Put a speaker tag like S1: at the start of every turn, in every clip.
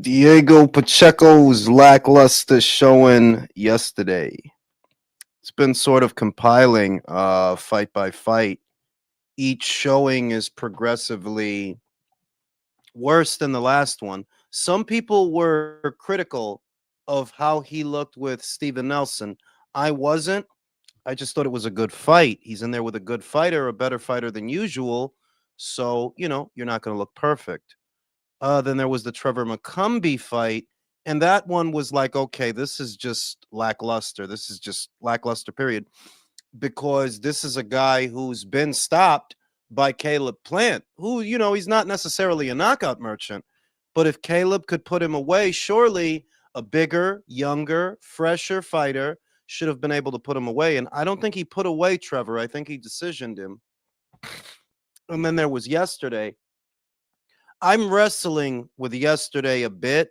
S1: Diego Pacheco's lackluster showing yesterday. It's been sort of compiling fight by fight. Each showing is progressively worse than the last one. Some people were critical of how he looked with Steven Nelson. I wasn't. I just thought it was a good fight. He's in there with a good fighter, a better fighter than usual. So, you're not going to look perfect. Then there was the Trevor McCumbee fight, and that one was like, okay, this is just lackluster. This is just lackluster, period. Because this is a guy who's been stopped by Caleb Plant, who, he's not necessarily a knockout merchant. But if Caleb could put him away, surely a bigger, younger, fresher fighter should have been able to put him away. And I don't think he put away Trevor. I think he decisioned him. And then there was yesterday. I'm wrestling with yesterday a bit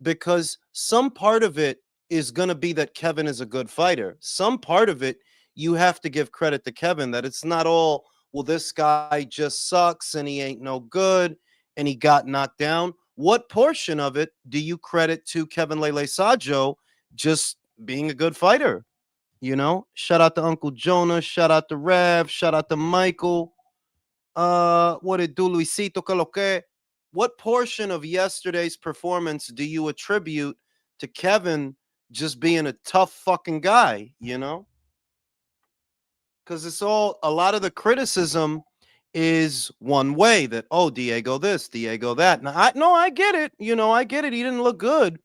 S1: because some part of it is going to be that Kevin is a good fighter. Some part of it, you have to give credit to Kevin that it's not all, well, this guy just sucks and he ain't no good and he got knocked down. What portion of it do you credit to Kevin Lele Sajo just being a good fighter? Shout out to Uncle Jonah, shout out to Rev, shout out to Michael. What it do, Luisito Caloque? What portion of yesterday's performance do you attribute to Kevin just being a tough fucking guy, Because it's all, a lot of the criticism is one way that, oh, Diego this, Diego that. Now, I get it. I get it. He didn't look good.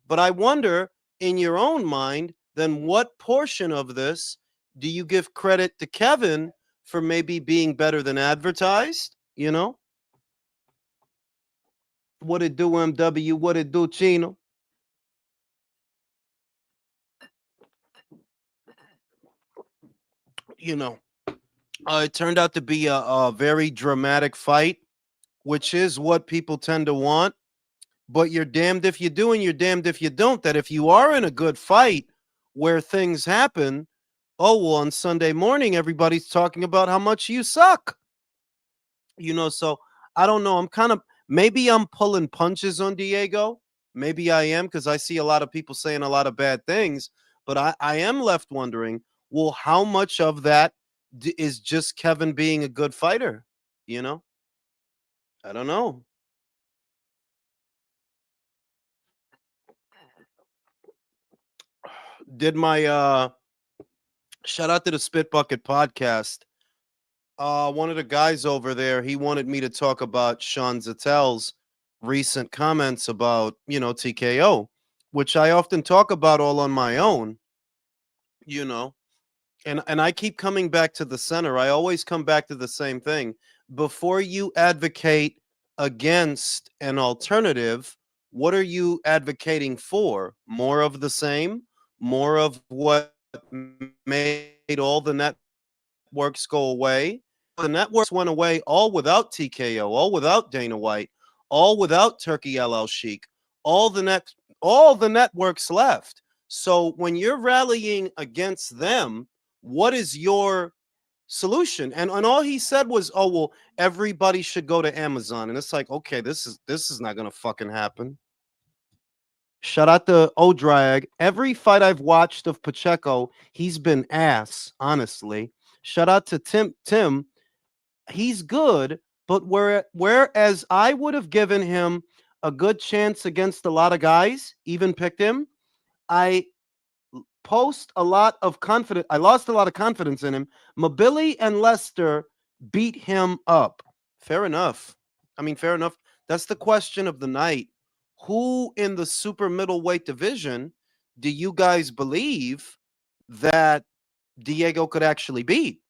S1: But I wonder, in your own mind, then what portion of this do you give credit to Kevin for maybe being better than advertised, What it do, MW? What it do, Chino? You know, it turned out to be a very dramatic fight, which is what people tend to want. But you're damned if you do and you're damned if you don't. That if you are in a good fight where things happen, oh, well, on Sunday morning, everybody's talking about how much you suck. So I don't know. Maybe I'm pulling punches on Diego. Maybe I am because I see a lot of people saying a lot of bad things. But I am left wondering, well, how much of that is just Kevin being a good fighter? I don't know. Did my shout out to the Spit Bucket podcast. One of the guys over there, he wanted me to talk about Sean Zattel's recent comments about, TKO, which I often talk about all on my own, you know. And I keep coming back to the center. I always come back to the same thing. Before you advocate against an alternative, what are you advocating for? More of the same? More of what made all the networks go away? The networks went away all without TKO, all without Dana White, all without Turkey LL Sheik. All the networks left. So when you're rallying against them, what is your solution? And all he said was, oh, well, everybody should go to Amazon. And it's like, okay, this is not gonna fucking happen. Shout out to Odrag. Every fight I've watched of Pacheco, he's been ass, honestly. Shout out to Tim. He's good, but whereas I would have given him a good chance against a lot of guys, even picked him, I lost a lot of confidence in him. Mobili and Lester beat him up. Fair enough. Fair enough. That's the question of the night. Who in the super middleweight division do you guys believe that Diego could actually beat?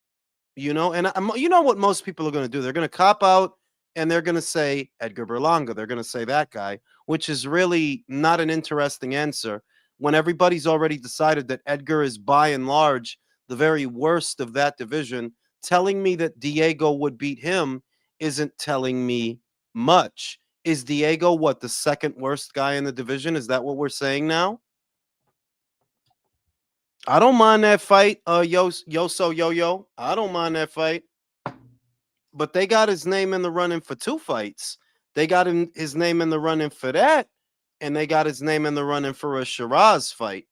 S1: And you know what most people are going to do? They're going to cop out and they're going to say Edgar Berlanga. They're going to say that guy, which is really not an interesting answer when everybody's already decided that Edgar is by and large the very worst of that division. Telling me that Diego would beat him isn't telling me much. Is Diego what, the second worst guy in the division? Is that what we're saying now? I don't mind that fight, Yo. I don't mind that fight. But they got his name in the running for two fights. They got his name in the running for that. and they got his name in the running for a Shiraz fight.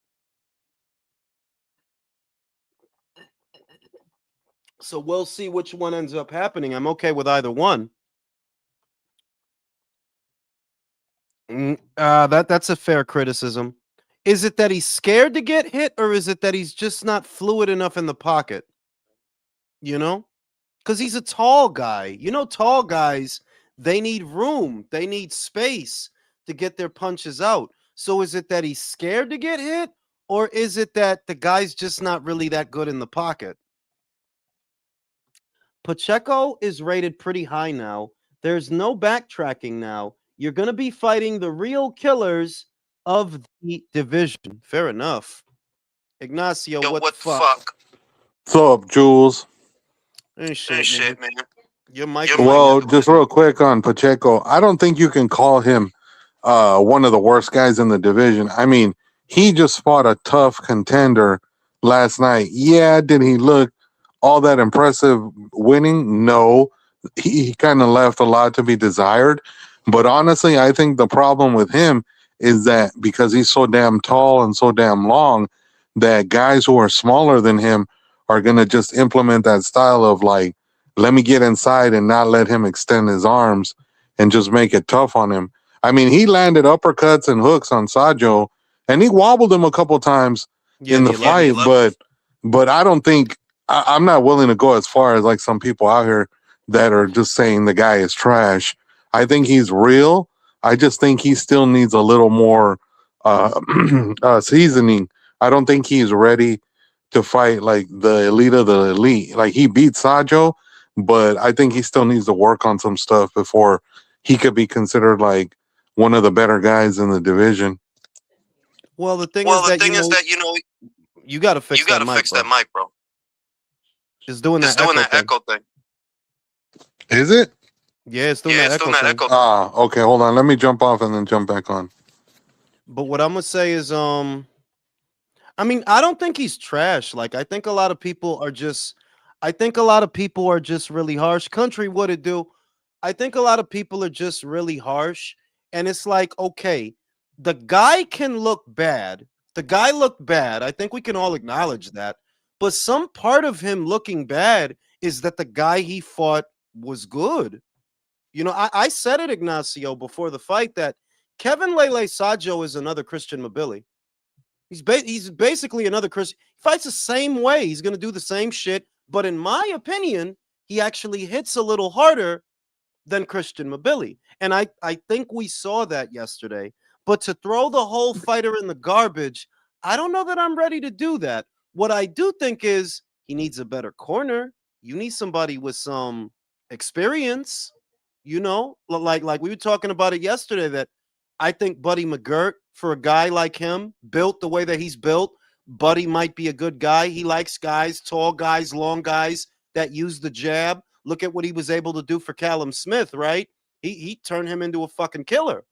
S1: So we'll see which one ends up happening. I'm okay with either one. That's a fair criticism. Is it that he's scared to get hit, or is it that he's just not fluid enough in the pocket? You know, because he's a tall guy. You know, tall guys, they need room, they need space to get their punches out. So is it that he's scared to get hit, or is it that the guy's just not really that good in the pocket? Pacheco is rated pretty high now. There's no backtracking now. You're going to be fighting the real killers of the division. Fair enough. Ignacio,
S2: Yo,
S1: what the
S2: what the
S1: fuck?
S2: fuck?
S3: What's up, Jules?
S1: Hey,
S2: Hey,
S1: shit,
S2: shit,
S1: man.
S2: man.
S1: Your mic
S2: Your
S1: is
S2: mic.
S3: Well, just real quick on Pacheco, I don't think you can call him one of the worst guys in the division. I mean, he just fought a tough contender last night. Yeah, did he look all that impressive winning? No. He kind of left a lot to be desired. But honestly, I think the problem with him is that because he's so damn tall and so damn long, that guys who are smaller than him are going to just implement that style of like, let me get inside and not let him extend his arms and just make it tough on him. I mean, he landed uppercuts and hooks on Sajo, and he wobbled him a couple times
S1: Yeah,
S3: in the fight. But I don't think I'm not willing to go as far as like some people out here that are just saying the guy is trash. I think he's real. I just think he still needs a little more seasoning. I don't think he's ready to fight like the elite of the elite. Like he beat Sajo, but I think he still needs to work on some stuff before he could be considered like one of the better guys in the division.
S1: Well, the thing
S2: Well,
S1: is
S2: the
S1: that,
S2: thing is that
S1: you got to fix
S2: you got
S1: that
S2: to
S1: mic,
S2: fix
S1: bro.
S2: that mic, bro.
S1: It's doing
S2: It's
S1: that
S2: doing
S1: echo
S2: that
S1: thing.
S2: echo thing.
S3: Is it?
S1: Yeah, it's doing
S2: Yeah,
S1: that
S2: it's
S1: echo
S2: doing that
S1: thing.
S2: echo.
S3: Ah, okay. Hold on. Let me jump off and then jump back on.
S1: But what I'm gonna say is, I mean, I don't think he's trash. Like, I think a lot of people are just, I think a lot of people are just really harsh. Country, what it do? I think a lot of people are just really harsh. And it's like, okay, the guy can look bad. The guy looked bad. I think we can all acknowledge that. But some part of him looking bad is that the guy he fought was good. You know, I said it, Ignacio, before the fight that Kevin Lele Sajo is another Christian Mabili. He's basically another Chris. He fights the same way. He's going to do the same shit, but in my opinion, he actually hits a little harder than Christian Mabili. And I think we saw that yesterday. But to throw the whole fighter in the garbage, I don't know that I'm ready to do that. What I do think is he needs a better corner. You need somebody with some experience, you know, like we were talking about it yesterday that I think Buddy McGirt, for a guy like him, built the way that he's built, Buddy might be a good guy. He likes guys, tall guys, long guys that use the jab. Look at what he was able to do for Callum Smith, right? He turned him into a fucking killer.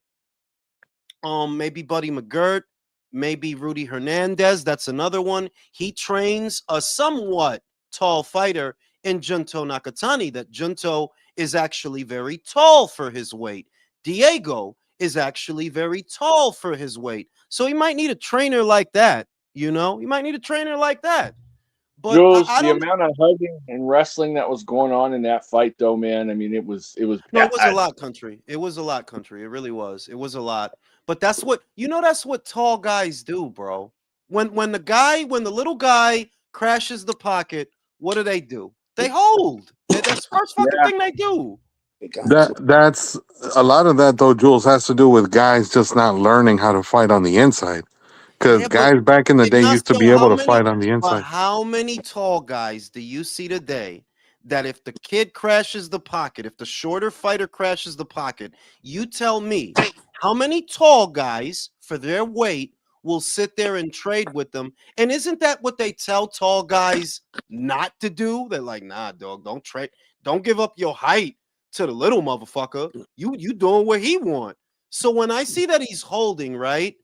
S1: Maybe Buddy McGirt, maybe Rudy Hernandez. That's another one. He trains a somewhat tall fighter in Junto Nakatani. That Junto is actually very tall for his weight. Diego is actually very tall for his weight. So he might need a trainer like that. You know, he might need a trainer like that. But
S4: Jules,
S1: I
S4: the
S1: don't.
S4: amount of hugging and wrestling that was going on in that fight, though, man. I mean, it was
S1: No, it was a
S4: bad.
S1: lot, country. It was a lot, country. It really was. It was a lot. But that's what that's what tall guys do, bro. When the little guy crashes the pocket, what do? They hold. That's the first fucking
S4: Yeah.
S1: thing they do.
S3: That's a lot of that though, Jules, has to do with guys just not learning how to fight on the inside. Because
S1: Yeah, but
S3: guys back in the day used to
S1: Ignacio,
S3: be able to fight on the
S1: but
S3: inside.
S1: how many tall guys do you see today that if the kid crashes the pocket, if the shorter fighter crashes the pocket, you tell me how many tall guys for their weight will sit there and trade with them? And isn't that what they tell tall guys not to do? They're like, nah, dog, don't trade, don't give up your height to the little motherfucker. You doing what he want. So when I see that he's holding, right?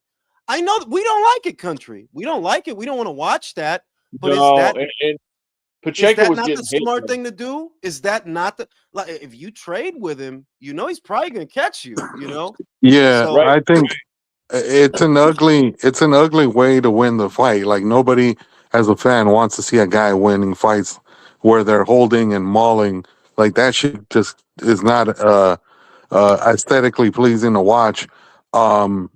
S1: I know that we don't like it, country. We don't like it. We don't want to watch that. But
S4: No, and
S1: is
S4: Pacheco
S1: that
S4: was
S1: not the
S4: getting hit.
S1: smart thing to do? Is that not the like if you trade with him, you know he's probably gonna catch you, you know?
S3: Yeah,
S1: So
S4: Right.
S3: I think it's an ugly way to win the fight. Like nobody as a fan wants to see a guy winning fights where they're holding and mauling. Like that shit just is not aesthetically pleasing to watch. Um,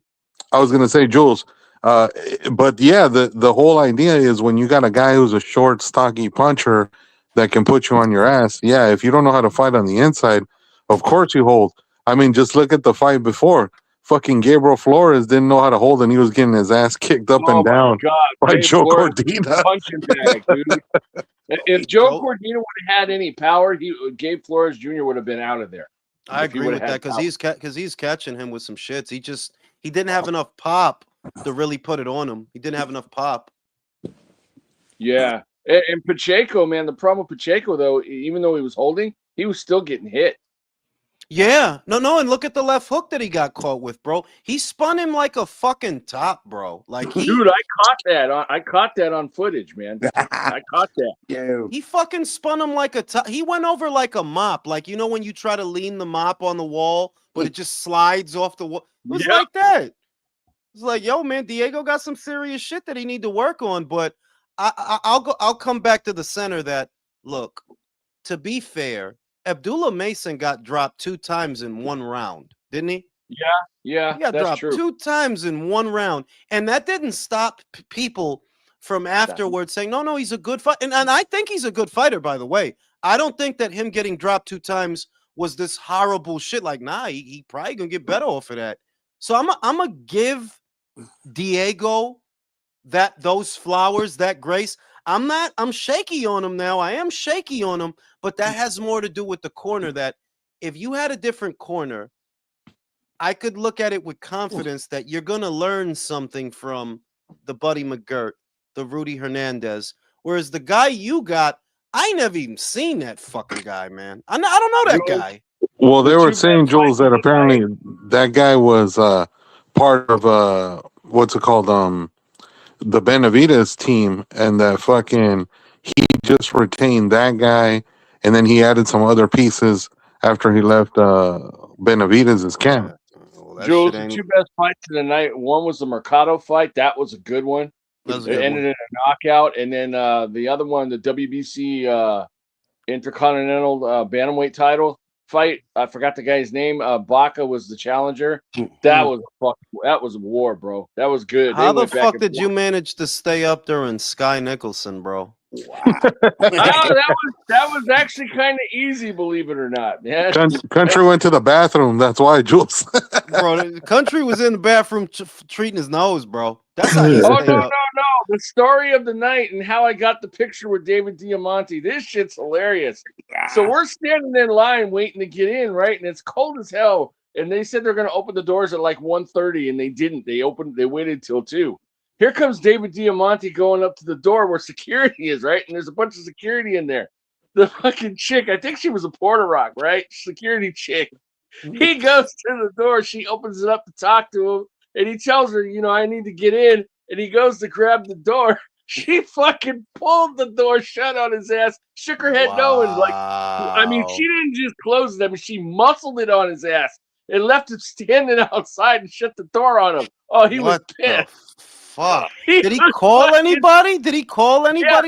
S3: I was gonna say, Jules, uh, but yeah, the whole idea is when you got a guy who's a short, stocky puncher that can put you on your ass. Yeah, if you don't know how to fight on the inside, of course you hold. I mean, just look at the fight before. Fucking Gabriel Flores didn't know how to hold, and he was getting his ass kicked up
S4: Oh
S3: and
S4: my
S3: down
S4: God,
S3: by
S4: Dave
S3: Joe
S4: Flores is
S3: Cordina.
S4: a punching bag, dude. If Joe Cordina would have had any power, Gabe Flores Jr. would have been out of there.
S1: I
S4: If he
S1: agree
S4: would have
S1: with that
S4: had
S1: because he's catching him with some shits. He didn't have enough pop to really put it on him. He didn't have enough pop.
S4: Yeah. And Pacheco, man, the problem with Pacheco, though, even though he was holding, he was still getting hit.
S1: Yeah, no, and look at the left hook that he got caught with, bro. He spun him like a fucking top, bro. Like
S4: Dude, I caught that on footage, man. I caught that.
S2: Yeah.
S1: he fucking spun him like a top. He went over like a mop, like you know when you try to lean the mop on the wall, but it just slides off the wall. It was like that. It's like, yo, man, Diego got some serious shit that he need to work on. But I'll come back to the center. That look, to be fair, Abdullah Mason got dropped 2 times in 1 round, didn't he?
S4: Yeah,
S1: He got
S4: that's
S1: dropped
S4: true.
S1: 2 times in 1 round, and that didn't stop people from afterwards saying, no, he's a good fighter. And I think he's a good fighter, by the way. I don't think that him getting dropped 2 times was this horrible shit. Like, nah, he probably gonna get better off of that. So I'm gonna give Diego those flowers, that grace. I'm shaky on him now. I am shaky on him, but that has more to do with the corner. That if you had a different corner, I could look at it with confidence that you're gonna learn something from the Buddy McGirt, the Rudy Hernandez. Whereas the guy you got, I never even seen that fucking guy, man. I don't know that guy.
S3: Well, they were saying, Jules, that apparently that guy was part of what's it called? The Benavides team, and that fucking he just retained that guy, and then he added some other pieces after he left Benavides' camp.
S1: Well,
S4: Jules, the 2 best fights of the night. One was the Mercado fight. That was a good one. It ended in a knockout. And then the other one, the WBC Intercontinental Bantamweight title fight. I forgot the guy's name. Baca was the challenger. That was a war, bro. That was good.
S1: How the fuck did you manage to stay up there in Sky Nicholson, bro?
S2: Wow.
S4: that was actually kind of easy, believe it or not, man.
S3: Country went to the bathroom. That's why, Jules.
S1: Bro, the country was in the bathroom treating his nose, bro. That's how you
S4: Oh,
S1: stay up.
S4: no. The story of the night and how I got the picture with David Diamante. This shit's hilarious. So we're standing in line waiting to get in, right? And it's cold as hell. And they said they're going to open the doors at like 1:30, and they didn't. They waited till 2. Here comes David Diamante going up to the door where security is, right? And there's a bunch of security in there. The fucking chick, I think she was a Puerto Rock, right? Security chick. He goes to the door. She opens it up to talk to him. And he tells her, I need to get in. And he goes to grab the door. She fucking pulled the door shut on his ass, shook her head no, and she didn't just close it. She muscled it on his ass and left him standing outside and shut the door on him. Oh, he was pissed.
S1: Fuck. Did he call anybody?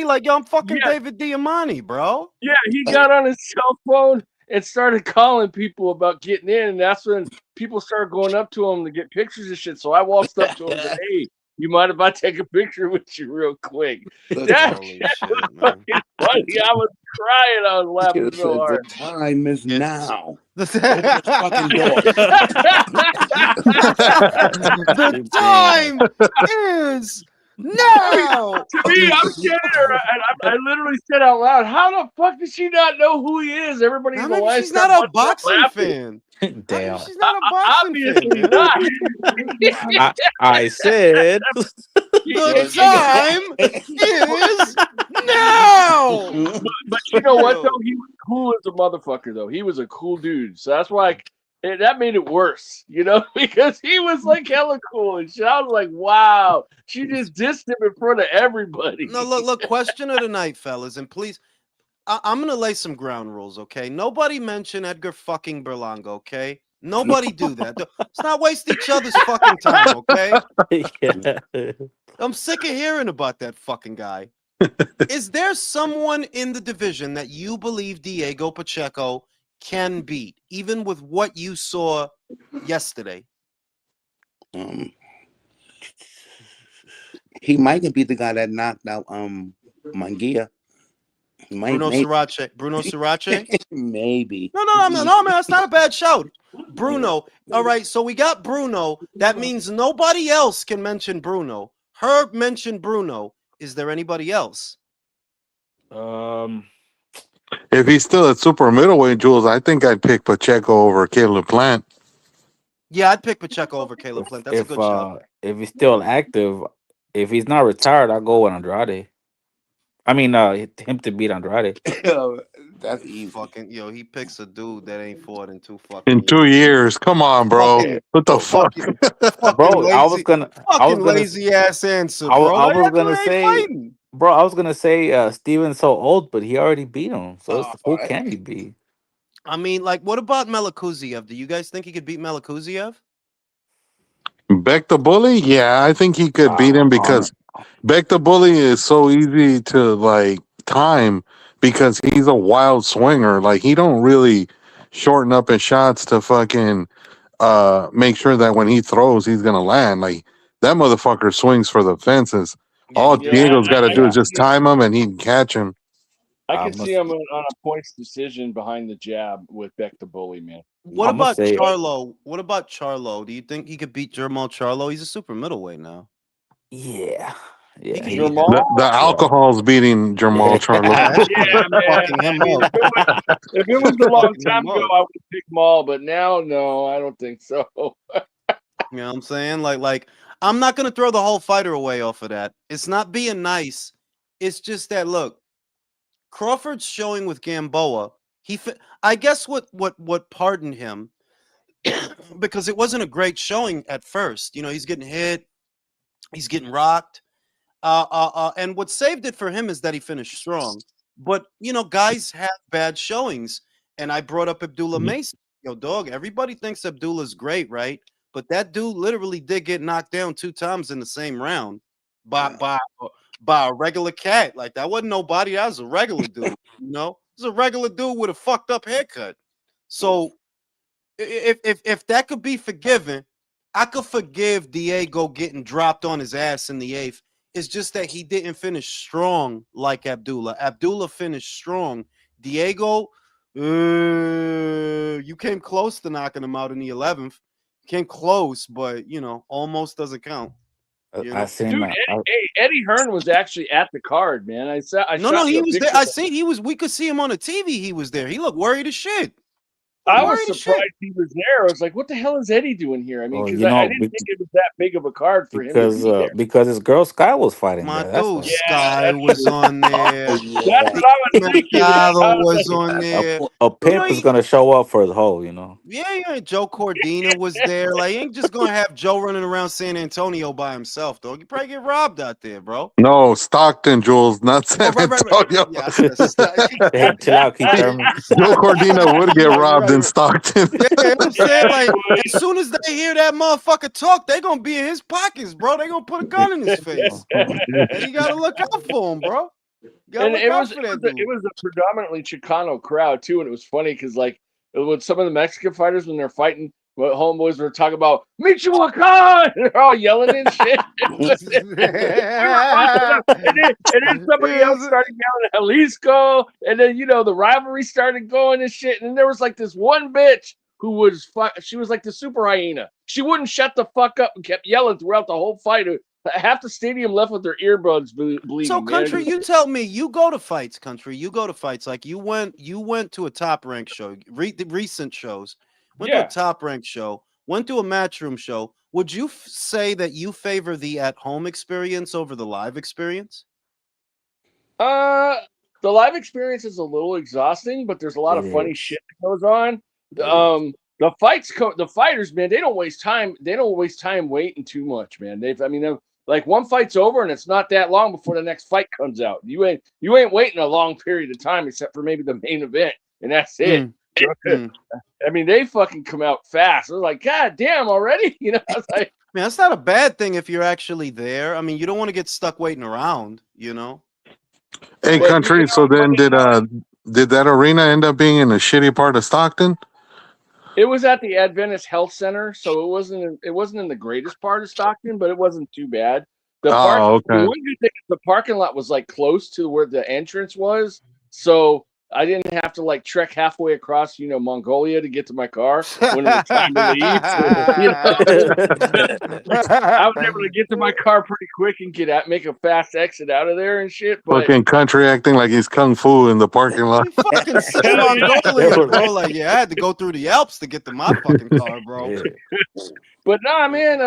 S1: Like, yo, I'm fucking David Diamante, bro.
S4: Yeah, he got on his cell phone and started calling people about getting in. And that's when people started going up to him to get pictures and shit. So I walked up to him and said, hey, you mind if I take a picture with you real quick? That was fucking funny. I was crying. I was laughing so hard.
S2: The time is now.
S1: The
S2: fucking door.
S1: The time is now.
S4: Me, I'm kidding her. And I literally said out loud, how the fuck does she not know who he is? Everybody in the line.
S1: She's not a boxing fan.
S2: Damn.
S1: She's not a boxing
S4: Obviously
S1: fan.
S4: not.
S5: I said
S1: The time is now.
S4: But you know what, though? He was cool as a motherfucker, though. He was a cool dude. So that's why that made it worse, because he was like hella cool and shit. I was like, wow, she just dissed him in front of everybody.
S1: No, look, question of the night, fellas, and please, I'm gonna lay some ground rules, okay? Nobody mention Edgar fucking Berlanga, okay? Nobody do that. Let's not waste each other's fucking time, okay?
S5: Yeah.
S1: I'm sick of hearing about that fucking guy. Is there someone in the division that you believe Diego Pacheco can beat, even with what you saw yesterday?
S2: He might be the guy that knocked out Mangia.
S1: Bruno Sriracha. Bruno Sriracha?
S2: Maybe.
S1: No, man. That's not a bad shout. Bruno. All right, so we got Bruno. That means nobody else can mention Bruno. Herb mentioned Bruno. Is there anybody else?
S3: If he's still at super middleweight, Jules, I think I'd pick Pacheco over Caleb Plant.
S1: Yeah, I'd pick Pacheco over Caleb Flint. That's a good shot.
S5: If he's still active, if he's not retired, I'll go with Andrade. I mean, him to beat Andrade.
S2: That's easy.
S1: Fucking he picks a dude that ain't fought in 2 fucking
S3: In 2 years. Come on, bro.
S1: Fucking-
S3: What the fuck?
S5: Bro,
S1: lazy,
S5: I was gonna
S1: lazy ass answer,
S5: I
S1: bro.
S5: was gonna
S1: Ain't
S5: say,
S1: fighting.
S5: bro, I was gonna say Steven's so old, but he already beat him. So who can he beat?
S1: I mean, like, what about Melakuziev? Do you guys think he could beat Melakuziev?
S3: Beck the Bully? Yeah, I think he could beat him because Beck the Bully is so easy to like time because he's a wild swinger. Like he don't really shorten up his shots to fucking make sure that when he throws he's gonna land. Like that motherfucker swings for the fences. All Diego's gotta do is just time him and he can catch him.
S4: I can see him on a points decision behind the jab with Beck the Bully, man.
S1: What about Charlo? What about Charlo? Do you think he could beat Jermall Charlo? He's a super middleweight now.
S5: Yeah. Yeah.
S3: The alcohol's beating Jermall Charlo.
S4: Yeah, man. If it was a long time ago, I would pick Maul, but now, no, I don't think so.
S1: You know what I'm saying? Like, I'm not gonna throw the whole fighter away off of that. It's not being nice. It's just that look, Crawford's showing with Gamboa. I guess what pardoned him because it wasn't a great showing at first. You know, he's getting hit, he's getting rocked. And what saved it for him is that he finished strong. But you know, guys have bad showings. And I brought up Abdullah Mason. Yo, dog, everybody thinks Abdullah's great, right? But that dude literally did get knocked down 2 times in the same round by a regular cat. Like that wasn't nobody. That was a regular dude. You know, it was a regular dude with a fucked up haircut. So if that could be forgiven, I could forgive Diego getting dropped on his ass in the 8th. It's just that he didn't finish strong like Abdullah. Abdullah finished strong. Diego, you came close to knocking him out in the 11th. Came close, but you know, almost doesn't count. You know?
S4: Dude, Eddie Hearn was actually at the card, man. I
S1: No, he was there. I see he was. We could see him on the TV. He was there. He looked worried as shit.
S4: I was surprised he was there. I was like, "What the hell is Eddie doing here?" I mean, because I didn't think it was that big of a card for him to be there.
S5: Because his girl Sky was fighting.
S1: My
S5: there.
S1: dude, Sky was on there.
S4: That's what I was thinking.
S1: Was on there.
S5: A pimp is gonna show up for his hoe, you know.
S1: Yeah. Joe Cordina was there. Like, he ain't just gonna have Joe running around San Antonio by himself, dog. You probably get robbed out there, bro.
S3: No, Stockton, Jules, not San Antonio.
S1: Yeah,
S5: hey, chill out, Keith Thurman.
S3: Joe Cordina would get robbed in Stockton.
S1: Yeah, I'm saying, like, as soon as they hear that motherfucker talk, they gonna be in his pockets, bro. They gonna put a gun in his face. And you gotta look out for him, bro.
S4: And it was a predominantly Chicano crowd too, and it was funny because like with some of the Mexican fighters when they're fighting, what homeboys were talking about Michoacan, they're all yelling and shit. and then somebody else started yelling Jalisco, and then you know the rivalry started going and shit. And then there was like this one bitch who was she was like the super hyena. She wouldn't shut the fuck up and kept yelling throughout the whole fight. Half the stadium left with their earbuds bleeding.
S1: So, Country, you tell me, you go to fights, Country. You go to fights. Like you went to a Top Rank show, the recent shows. Went to a Top Rank show. Went to a Matchroom show. Would you say that you favor the at-home experience over the live experience?
S4: The live experience is a little exhausting, but there's a lot of funny shit that goes on. The fighters, man, they don't waste time. They don't waste time waiting too much, man. Like one fight's over and it's not that long before the next fight comes out. You ain't waiting a long period of time except for maybe the main event, and that's it.
S1: Mm.
S4: I mean, they fucking come out fast. I was like, God damn, already? You know, I was like,
S1: Man, that's not a bad thing if you're actually there. I mean, you don't want to get stuck waiting around, you know?
S3: Hey,
S4: but
S3: country. So then, did that arena end up being in a shitty part of Stockton?
S4: it was at the Adventist Health Center, so it wasn't in the greatest part of Stockton, but it wasn't too bad. The
S3: Oh,
S4: the
S3: okay.
S4: one good thing, the parking lot was like close to where the entrance was, so I didn't have to like trek halfway across, Mongolia to get to my car when it was time to leave. You I was able to get to my car pretty quick and make a fast exit out of there and shit. But
S3: Fucking country acting like he's kung fu in the parking lot.
S1: You fucking say
S4: Hell yeah.
S1: Mongolia, bro. Like, yeah, I had to go through the Alps to get to my fucking car, bro.
S5: Yeah.
S4: But nah, man,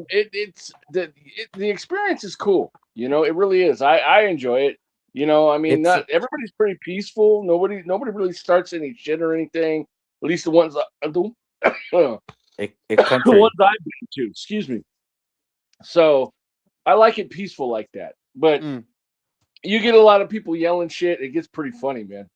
S4: it's the experience is cool. It really is. I enjoy it. I mean,
S5: It's
S4: not everybody's pretty peaceful. Nobody really starts any shit or anything. At least the ones the
S5: a country.
S4: ones I've been to. Excuse me. So I like it peaceful like that. But
S1: Mm.
S4: you get a lot of people yelling shit. It gets pretty funny, man.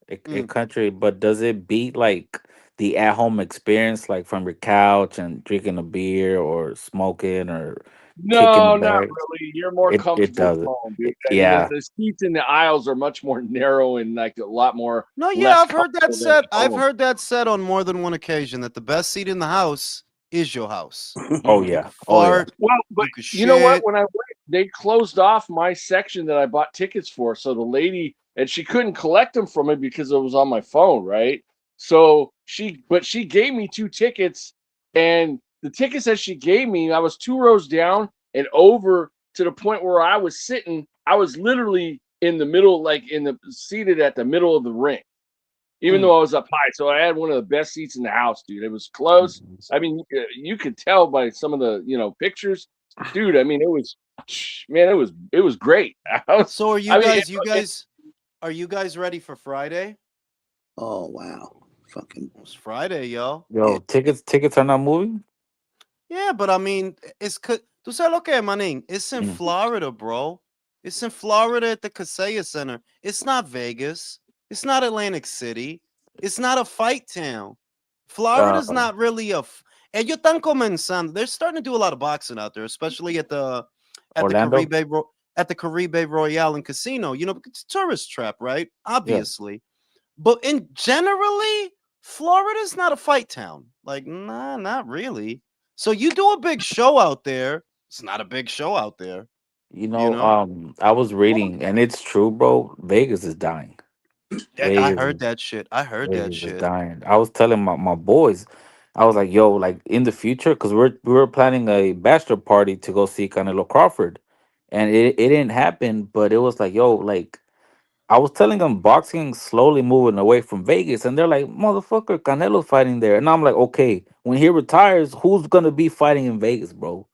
S5: A country, but does it beat like the at-home experience, like from your couch and drinking a beer or smoking or kicking
S4: No,
S5: it
S4: not
S5: back?
S4: really. You're more
S5: It
S4: comfortable at
S5: doesn't.
S4: home, dude. I mean,
S5: Yeah,
S4: the seats in the aisles are much more narrow and like a lot more
S1: No, yeah,
S4: less
S1: I've heard that
S4: comfortable than
S1: said.
S4: at
S1: I've
S4: home.
S1: heard that said on more than one occasion that the best seat in the house is your house.
S5: oh
S1: You
S5: yeah,
S1: could
S5: oh yeah.
S1: fart,
S4: Well, but
S1: you could
S4: you know what?
S1: shit.
S4: When I went, they closed off my section that I bought tickets for. So the lady, and she couldn't collect them from me because it was on my phone, right? So she gave me 2 tickets, and the tickets that she gave me, I was 2 rows down and over to the point where I was sitting. I was literally in the middle, like seated at the middle of the ring, even
S1: Mm.
S4: though I was up high. So I had one of the best seats in the house, dude. It was close. I mean, you could tell by some of the pictures, dude. I mean, it was, man, it was great.
S1: So are you
S4: I mean,
S1: guys are you guys ready for Friday?
S2: Oh wow, fucking
S1: It's Friday, yo.
S5: Yo, tickets are not moving.
S1: Yeah, but I mean, tú sabes lo que es, manín? It's in
S5: Mm.
S1: Florida, bro. It's in Florida at the Kaseya Center. It's not Vegas. It's not Atlantic City. It's not a fight town. Florida's
S5: Uh,
S1: not really ellos están comenzando. They're starting to do a lot of boxing out there, especially at the
S5: Orlando.
S1: Caribe Royale and Casino. It's a tourist trap, right?
S5: Yeah,
S1: Obviously. But in generally, Florida's not a fight town. Like, nah, not really. So you do a big show out there. It's not a big show out there,
S5: you
S1: you
S5: know,
S1: know?
S5: I was reading, and it's true, bro. Vegas is dying.
S1: I
S5: Vegas
S1: heard that shit. I heard that
S5: Vegas is
S1: shit.
S5: dying. I was telling my boys, I was like, yo, like in the future, because we were planning a bachelor party to go see Canelo Crawford. And it didn't happen, but it was like, yo, like I was telling them boxing slowly moving away from Vegas, and they're like, motherfucker, Canelo's fighting there. And I'm like, okay, when he retires, who's gonna be fighting in Vegas, bro?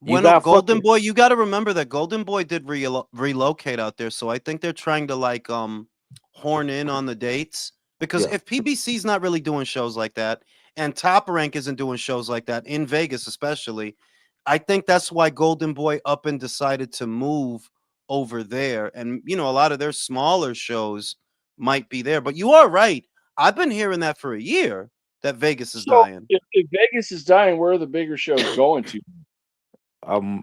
S5: You
S1: When
S5: got
S1: Golden
S5: fucking
S1: Boy, you got to remember that Golden Boy did relocate out there, so I think they're trying to like horn in on the dates because
S5: yeah.
S1: if PBC's not really doing shows like that and Top Rank isn't doing shows like that in Vegas especially, I think that's why Golden Boy up and decided to move over there, and a lot of their smaller shows might be there. But you are right. I've been hearing that for a year that Vegas is
S4: so
S1: dying.
S4: if Vegas is dying, where are the bigger shows going to?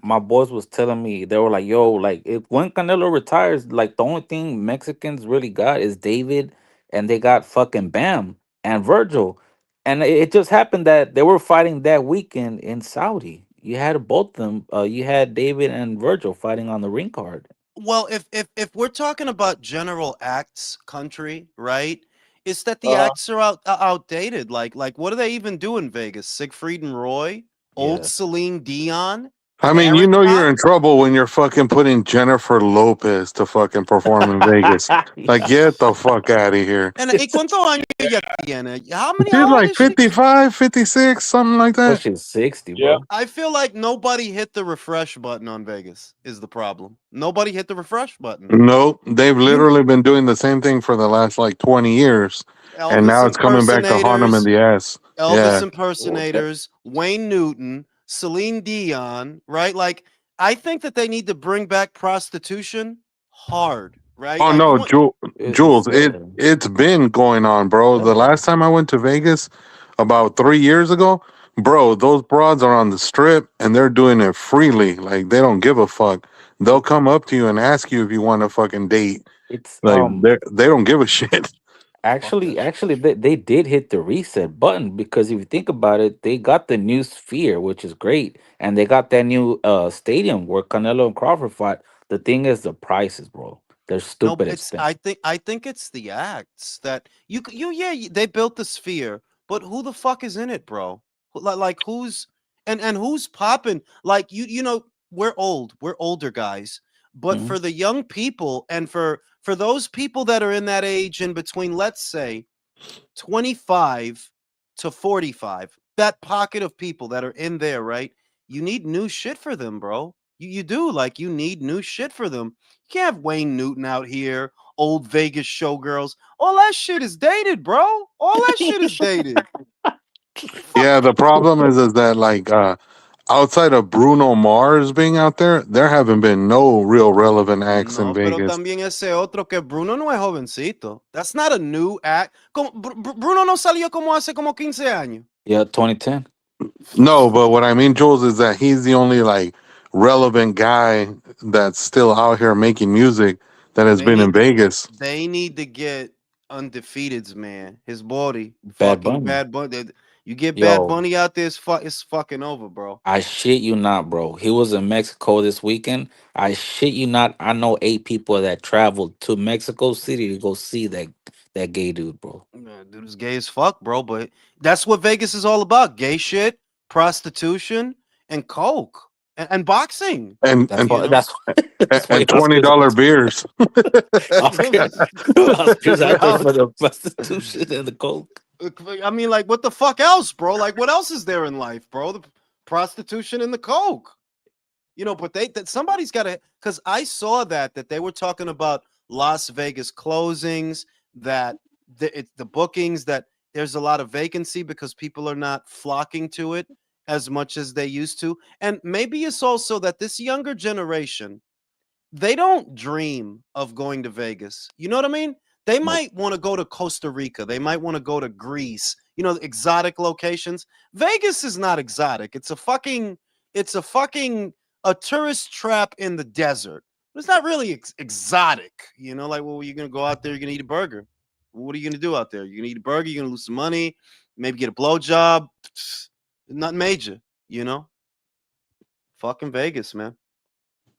S5: My boys was telling me they were like, "Yo, like if when Canelo retires, like the only thing Mexicans really got is David, and they got fucking Bam and Virgil, and it just happened that they were fighting that weekend in Saudi. You had both of them. You had David and Virgil fighting on the ring card.
S1: Well, if we're talking about general acts, country, right? It's that the
S4: Uh,
S1: acts are outdated. Like what do they even do in Vegas? Siegfried and Roy, old
S5: Yeah,
S1: Celine Dion,
S3: I mean, you know
S1: Erica.
S3: you're in trouble when you're fucking putting Jennifer Lopez to fucking perform in Vegas. Like,
S5: yeah.
S3: get the fuck out of here.
S1: ¿Y cuántos años ella tiene? How
S3: She's
S1: old
S3: like
S1: is she?
S3: 55, 56, something like that.
S5: Pushing 60,
S4: yeah.
S5: bro.
S1: I feel like nobody hit the refresh button on Vegas is the problem. Nobody hit the refresh button.
S3: Nope. They've
S1: You
S3: literally been doing the same thing for the last like 20 years. And
S1: Elvis
S3: now it's coming back to haunt them in
S1: impersonators,
S3: the ass.
S1: Elvis
S3: Yeah.
S1: impersonators, Wayne Newton, Celine Dion, right? Like, I think that they need to bring back prostitution hard right?
S3: Oh
S1: Like you
S3: no,
S1: want
S3: Jules,
S5: It's
S3: it's been going on, bro. The
S5: yeah.
S3: last time I went to Vegas about 3 years ago, bro, those broads are on the strip and they're doing it freely. Like they don't give a fuck. They'll come up to you and ask you if you want to fucking date.
S5: It's
S3: Like they don't give a shit.
S1: fuck that shit.
S5: actually they did hit the reset button because if you think about it, they got the new sphere, which is great, and they got that new stadium where Canelo and Crawford fought. The thing is the prices, bro. They're
S1: No,
S5: stupid
S1: it's
S5: expensive.
S1: I think it's the acts that yeah they built the sphere, but who the fuck is in it, bro? Like who's and who's popping? Like you know we're older guys, but
S5: Mhm.
S1: for the young people and for those people that are in that age in between, let's say 25 to 45, that pocket of people that are in there, right? You need new shit for them, bro. You do. Like, you need new shit for them. You can't have Wayne Newton out here, old Vegas showgirls. All that shit is dated, bro. All that shit is dated. Fuck.
S3: Yeah, the problem is that like outside of Bruno Mars being out there haven't been no real relevant acts in
S1: No, pero
S3: Vegas.
S1: también ese otro que Bruno no es jovencito. That's not a new act. Bruno no salió como hace como 15 años.
S5: Yeah, 2010.
S3: No, but what I mean, Jules, is that he's the only like relevant guy that's still out here making music that has
S1: They
S3: been in
S1: need to
S3: Vegas.
S1: they need to get undefeateds, man. His body,
S5: Bad
S1: fucking
S5: Bunny.
S1: Bad Bunny. You get Bad
S5: Yo,
S1: Bunny out there, it's fucking over, bro.
S5: I shit you not, bro. He was in Mexico this weekend. I shit you not. I know 8 people that traveled to Mexico City to go see that gay dude, bro.
S1: Dude is gay as fuck, bro. But that's what Vegas is all about: gay shit, prostitution, and coke, and boxing.
S5: That's
S3: And
S1: You
S5: why.
S1: know,
S5: That's why
S3: and
S5: Oscar's
S3: $20 beers.
S5: Oscar, Oscar's out there
S1: Bro,
S5: for the prostitution and the coke.
S1: I mean, like, what the fuck else, bro? Like, what else is there in life, bro? The prostitution and the coke. You know, but that somebody's got to, because I saw that they were talking about Las Vegas closings, that the bookings, that there's a lot of vacancy because people are not flocking to it as much as they used to. And maybe it's also that this younger generation, they don't dream of going to Vegas. You know what I mean? They
S5: Nope.
S1: might want to go to Costa Rica. They might want to go to Greece. You know, exotic locations. Vegas is not exotic. It's a fucking a tourist trap in the desert. It's not really exotic. You know, like, well, you're gonna go out there, you're gonna eat a burger. What are you gonna do out there? You're gonna eat a burger, you're gonna lose some money, maybe get a blowjob. Nothing major, you know. Fucking Vegas, man.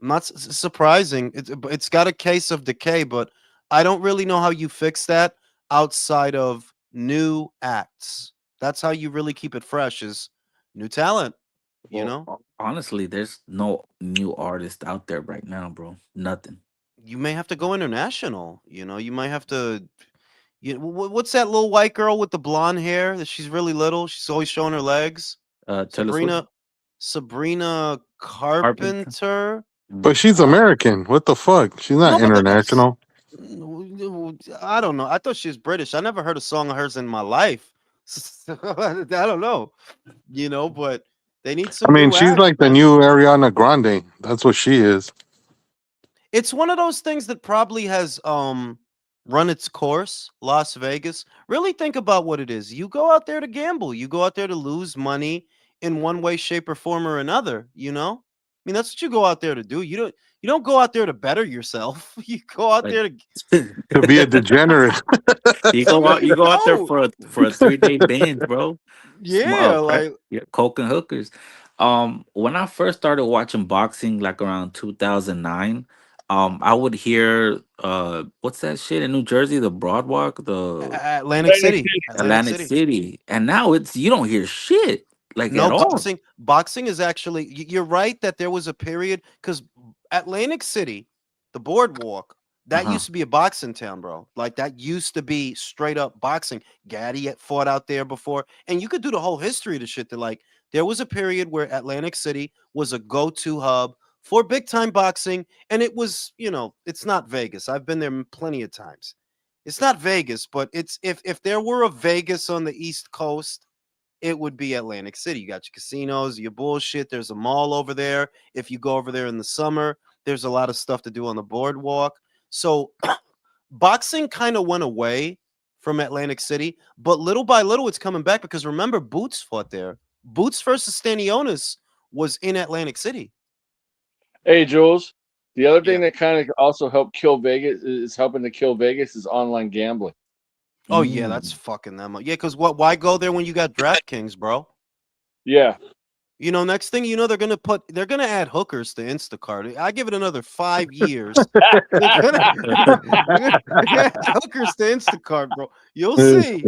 S1: Not surprising. It's got a case of decay, but I don't really know how you fix that outside of new acts. That's how you really keep it fresh is new talent, you
S5: Well,
S1: know?
S5: honestly, there's no new artist out there right now, bro. Nothing.
S1: You may have to go international, you know? You might have to what's that little white girl with the blonde hair? That she's really little. She's always showing her legs.
S5: Taylor Swift,
S1: Sabrina
S5: Carpenter.
S1: Carpenter.
S3: But
S5: Mm.
S3: she's American. What the fuck? She's
S1: No,
S3: not
S1: but
S3: international.
S1: I don't know. I thought she was British. I never heard a song of hers in my life. I don't know, you know, but they need
S3: I
S1: some
S3: mean,
S1: new
S3: she's
S1: acts,
S3: like the
S1: man.
S3: new Ariana Grande. That's what she is.
S1: It's one of those things that probably has run its course, Las Vegas. Really think about what it is. You go out there to gamble. You go out there to lose money in one way, shape, or form or another, you know? I mean, that's what you go out there to do. You don't go out there to better yourself. You go out
S5: Like
S1: there to
S3: To be a degenerate.
S1: no,
S5: you
S1: you
S5: go out there
S1: don't.
S5: for a 3 day binge, bro.
S1: Yeah,
S5: Crack,
S1: like
S5: yeah, coke and hookers. When I first started watching boxing, like around 2009, I would hear what's that shit in New Jersey, the Broadwalk, the
S1: Atlantic
S4: Atlantic
S1: City.
S4: City.
S1: Atlantic
S5: Atlantic
S1: City.
S5: City, and now it's you don't hear shit like
S1: No,
S5: at all.
S1: boxing is actually you're right that there was a period because Atlantic City, the boardwalk,
S5: Uh
S1: that
S5: huh.
S1: used to be a boxing town, bro. Like that used to be straight up boxing. Gaddy had fought out there before, and you could do the whole history of the shit. That like there was a period where Atlantic City was a go-to hub for big time boxing, and it was, it's not Vegas. I've been there plenty of times. It's not Vegas, but it's if there were a Vegas on the East Coast, it would be Atlantic City. You got your casinos, your bullshit. There's a mall over there. If you go over there in the summer, there's a lot of stuff to do on the boardwalk. So boxing kind of went away from Atlantic City, but little by little it's coming back because remember, Boots fought there. Boots versus Stanionis was in Atlantic City.
S4: Hey, Jules. The other
S1: Yeah.
S4: thing that kind of also helped kill Vegas is helping to kill Vegas is online gambling.
S1: Oh yeah, that's fucking them up. Yeah, because what? Why go there when you got DraftKings, bro?
S4: Yeah.
S1: You know, next thing you know, they're gonna add hookers to Instacart. I give it another 5 years. They're gonna add hookers to Instacart, bro. You'll see.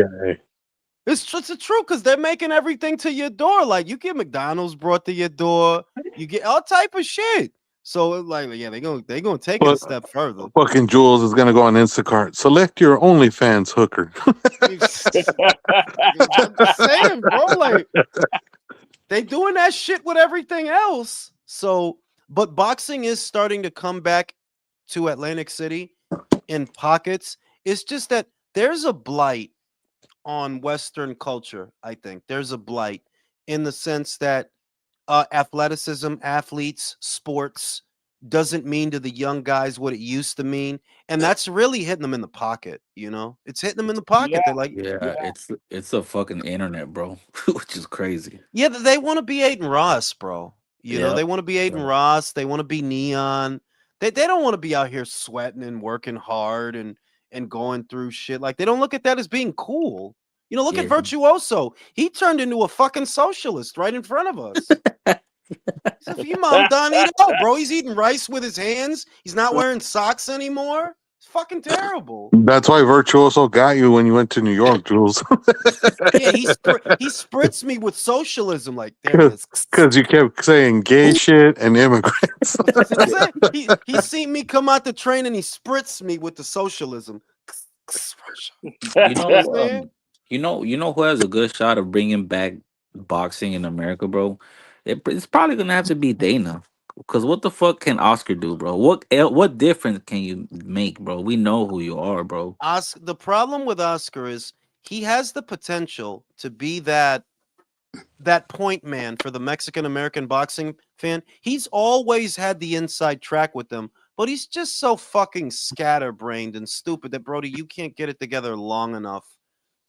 S1: It's the truth because they're making everything to your door. Like you get McDonald's brought to your door, you get all type of shit. So like, yeah, they're gonna take it a
S3: But
S1: step further.
S3: fucking Jules is gonna go on Instacart. Select your OnlyFans hooker.
S1: I'm just saying, bro. Like they doing that shit with everything else. So, but boxing is starting to come back to Atlantic City in pockets. It's just that there's a blight on Western culture. I think there's a blight in the sense that athleticism, athletes, sports doesn't mean to the young guys what it used to mean, and that's really hitting them in the pocket. You know, it's hitting them in the pocket.
S4: Yeah.
S1: They're like,
S5: Yeah, it's a fucking internet, bro, which is crazy.
S1: yeah, they want to be Aiden Ross, bro. You know,
S5: Yep.
S1: they want to be Aiden Ross. They want to be Neon. They don't want to be out here sweating and working hard and going through shit. Like they don't look at that as being cool. You know, look at
S5: Yeah.
S1: Virtuoso. He turned into a fucking socialist right in front of us. So if your mom done eat out, bro, he's eating rice with his hands. He's not wearing socks anymore. It's fucking terrible.
S3: That's why Virtuoso got you when you went to New York, Jules.
S1: Yeah, he spritzed me with socialism. Like there it is.
S3: Because you kept saying gay shit and immigrants.
S1: He seen me come out the train and he spritzed me with the socialism.
S5: You know, you know who has a good shot of bringing back boxing in America, bro? It's probably gonna have to be Dana. Cause what the fuck can Oscar do, bro? What difference can you make, bro? We know who you are, bro.
S1: The problem with Oscar is he has the potential to be that point man for the Mexican American boxing fan. He's always had the inside track with them, but he's just so fucking scatterbrained and stupid that Brody, you can't get it together long enough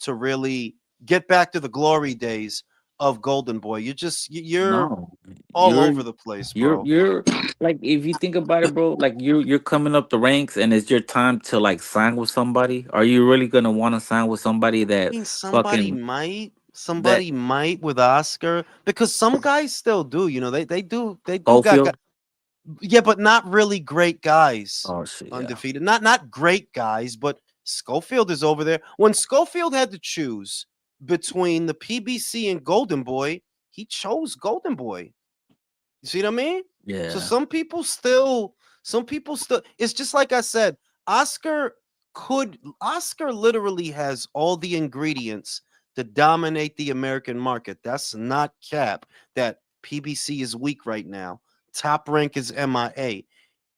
S1: to really get back to the glory days of Golden Boy. You're
S5: No,
S1: all
S5: you're
S1: over the place, bro.
S5: you're like, if you think about it, bro, like you're coming up the ranks and it's your time to like sign with somebody. Are you really gonna want to sign with somebody
S1: I
S5: that
S1: mean, somebody
S5: fucking
S1: might with Oscar because some guys still do. You know, they do
S5: Schofield?
S1: yeah, but not really great guys.
S5: Oh shit, yeah.
S1: Undefeated, not great guys, but Schofield is over there. When Schofield had to choose between the PBC and Golden Boy, he chose Golden Boy. You see what I mean?
S5: Yeah.
S1: So some people still, it's just like I said, Oscar literally has all the ingredients to dominate the American market. That's not cap. That PBC is weak right now. Top Rank is MIA.